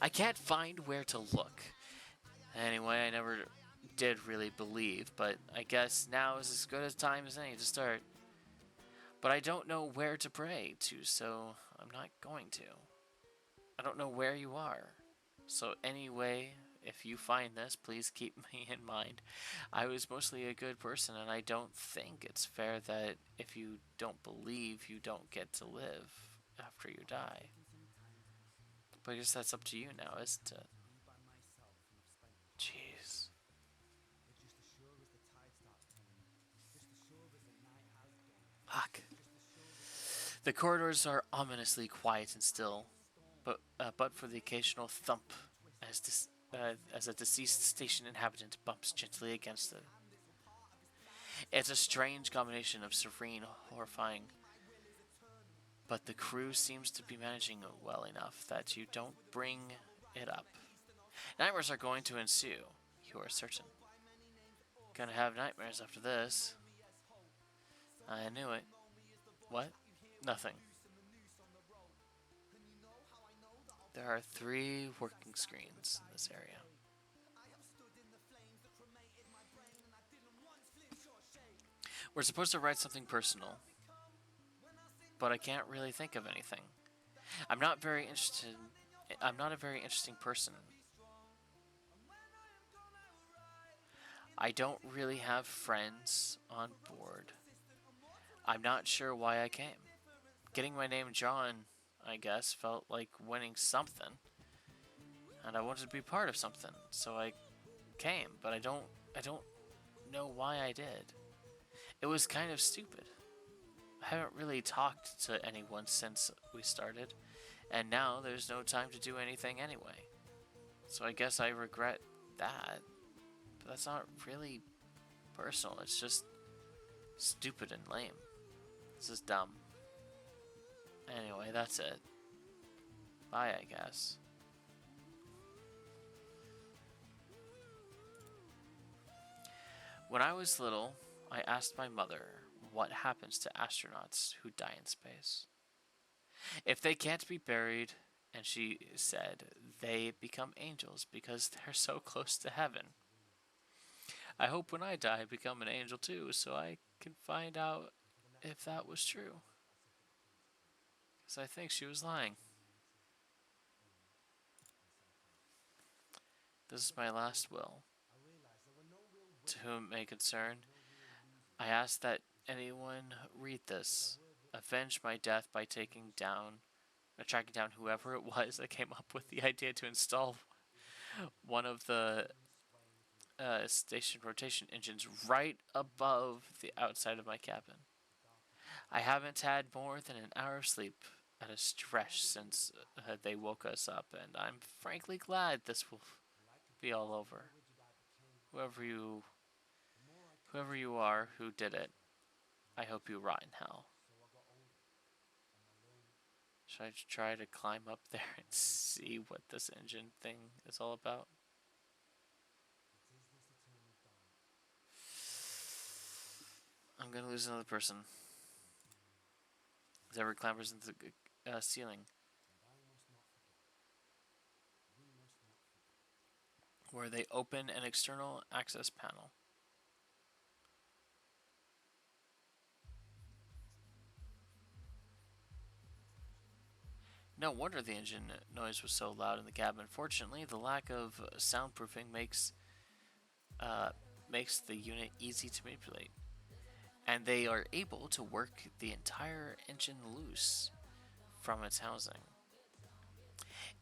I can't find where to look. Anyway, I never did really believe, but I guess now is as good a time as any to start. But I don't know where to pray to, so I'm not going to. I don't know where you are. So anyway, if you find this, please keep me in mind. I was mostly a good person, and I don't think it's fair that if you don't believe, you don't get to live after you die. But I guess that's up to you now, isn't it? Jeez. Fuck. The corridors are ominously quiet and still, but for the occasional thump as a deceased station inhabitant bumps gently against it. It's a strange combination of serene, horrifying, but the crew seems to be managing it well enough that you don't bring it up. Nightmares are going to ensue, you are certain. Gonna have nightmares after this. I knew it. What? Nothing. There are 3 working screens in this area. We're supposed to write something personal, but I can't really think of anything. I'm not very interested. I'm not a very interesting person. I don't really have friends on board. I'm not sure why I came. Getting my name John, I guess, felt like winning something. And I wanted to be part of something, so I came, but I don't know why I did. It was kind of stupid. I haven't really talked to anyone since we started, and now there's no time to do anything anyway. So I guess I regret that, but that's not really personal, it's just stupid and lame. This is dumb. Anyway, that's it. Bye, I guess. When I was little, I asked my mother what happens to astronauts who die in space. If they can't be buried, and she said they become angels because they're so close to heaven. I hope when I die I become an angel too, so I can find out if that was true. Because I think she was lying. This is my last will. To whom it may concern, I ask that anyone read this, avenge my death by tracking down whoever it was that came up with the idea to install one of the station rotation engines right above the outside of my cabin. I haven't had more than an hour of sleep at a stretch since they woke us up, and I'm frankly glad this will be all over. Whoever you are who did it, I hope you rot in hell. Should I try to climb up there and see what this engine thing is all about? I'm gonna lose another person. Whoever clambers into the ceiling. Where they open an external access panel. No wonder the engine noise was so loud in the cabin. Fortunately, the lack of soundproofing makes the unit easy to manipulate, and they are able to work the entire engine loose from its housing.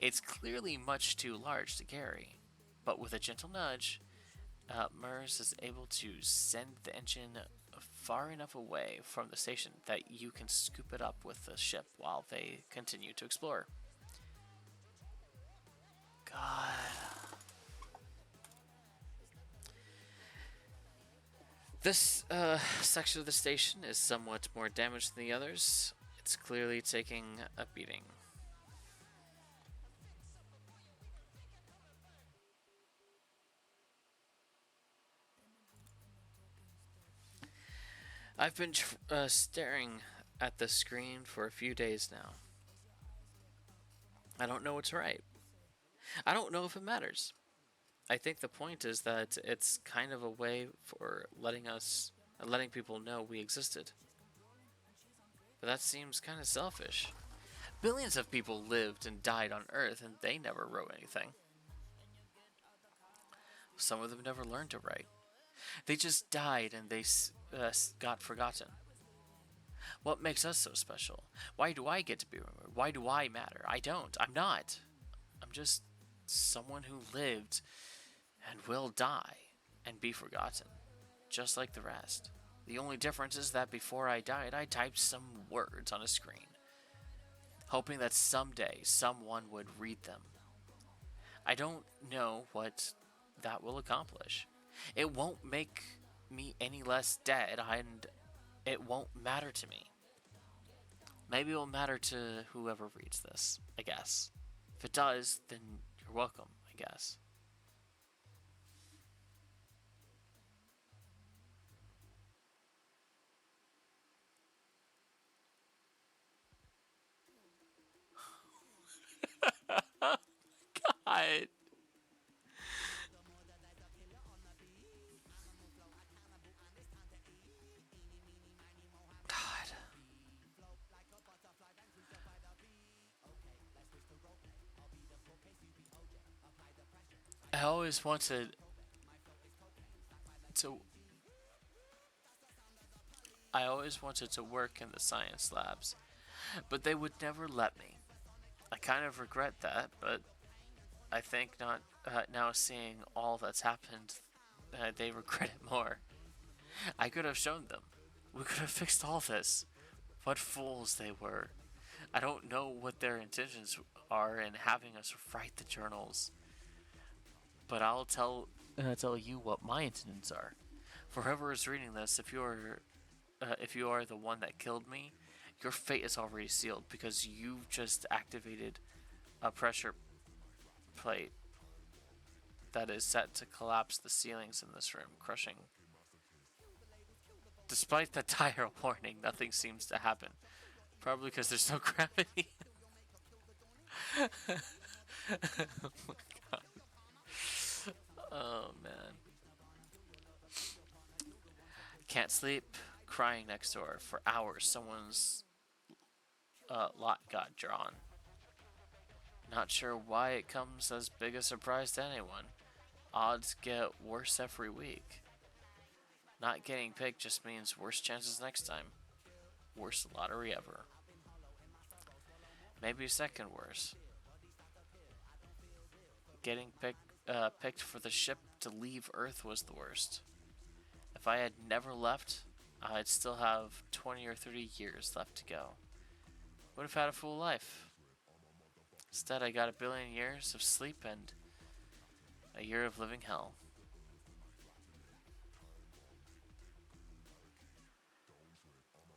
It's clearly much too large to carry, but with a gentle nudge, MERS is able to send the engine far enough away from the station that you can scoop it up with the ship while they continue to explore. God. This section of the station is somewhat more damaged than the others. It's clearly taking a beating. I've been staring at the screen for a few days now. I don't know what's right. I don't know if it matters. I think the point is that it's kind of a way for letting people know we existed. But that seems kind of selfish. Billions of people lived and died on Earth, and they never wrote anything. Some of them never learned to write. They just died and they got forgotten. What makes us so special? Why do I get to be remembered? Why do I matter? I don't. I'm not. I'm just someone who lived and will die and be forgotten, just like the rest. The only difference is that before I died, I typed some words on a screen, hoping that someday someone would read them. I don't know what that will accomplish. It won't make me any less dead, and it won't matter to me. Maybe it will matter to whoever reads this, I guess. If it does, then you're welcome, I guess. God. God. I always wanted to I always wanted to work in the science labs, but they would never let me. I kind of regret that, but I think not now seeing all that's happened, they regret it more. I could have shown them. We could have fixed all this. What fools they were. I don't know what their intentions are in having us write the journals, but I'll tell you what my intentions are. For whoever is reading this, if you are the one that killed me, your fate is already sealed because you've just activated a pressure plate that is set to collapse the ceilings in this room, crushing. Despite the dire warning, nothing seems to happen. Probably because there's no gravity. Oh my god. Oh man. Can't sleep, crying next door. For hours, someone's lot got drawn. Not sure why it comes as big a surprise to anyone. Odds get worse every week. Not getting picked just means worse chances next time. Worst lottery ever. Maybe second worst. Getting picked for the ship to leave Earth was the worst. If I had never left, I'd still have 20 or 30 years left to go. Would have had a full life. Instead, I got a billion years of sleep and a year of living hell.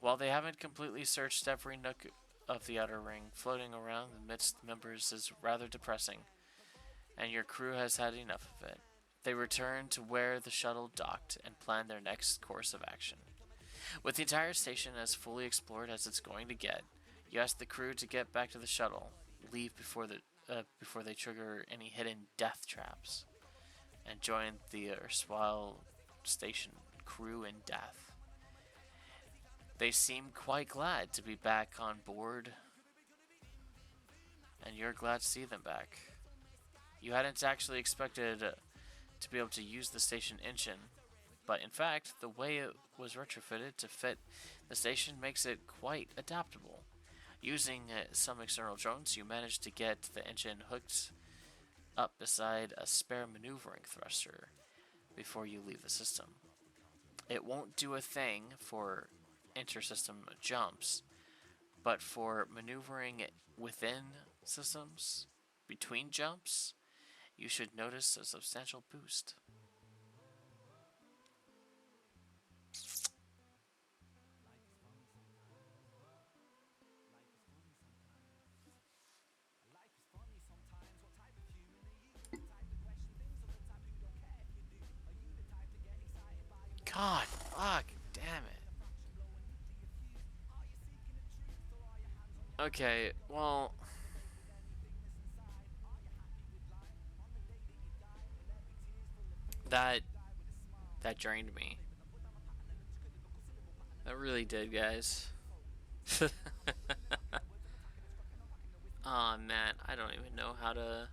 While they haven't completely searched every nook of the Outer Ring, floating around amidst the members is rather depressing, and your crew has had enough of it. They return to where the shuttle docked and plan their next course of action. With the entire station as fully explored as it's going to get, you ask the crew to get back to the shuttle, leave before they trigger any hidden death traps, and join the erstwhile station crew in death. They seem quite glad to be back on board, and you're glad to see them back. You hadn't actually expected to be able to use the station engine, but in fact, the way it was retrofitted to fit the station makes it quite adaptable. Using some external drones, you managed to get the engine hooked up beside a spare maneuvering thruster before you leave the system. It won't do a thing for intersystem jumps, but for maneuvering within systems, between jumps, you should notice a substantial boost. God, fuck, damn it. Okay, well, that that drained me. That really did, guys. Aw, man, I don't even know how to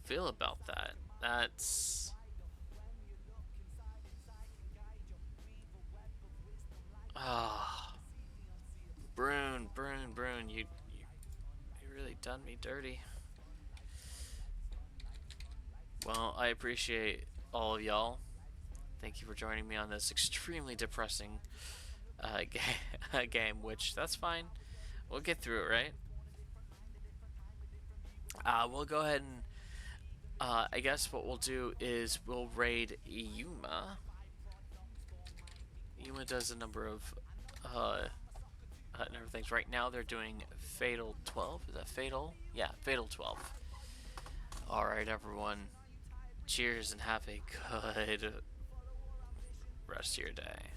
feel about that. That's... Ah, Brune, you really done me dirty. Well, I appreciate all of y'all. Thank you for joining me on this extremely depressing game, which, that's fine. We'll get through it, right? We'll go ahead and, I guess what we'll do is we'll raid Yuma. Yuma does a number of and everything's. Right now they're doing Fatal 12. Is that Fatal? Yeah, Fatal 12. Alright, everyone. Cheers and have a good rest of your day.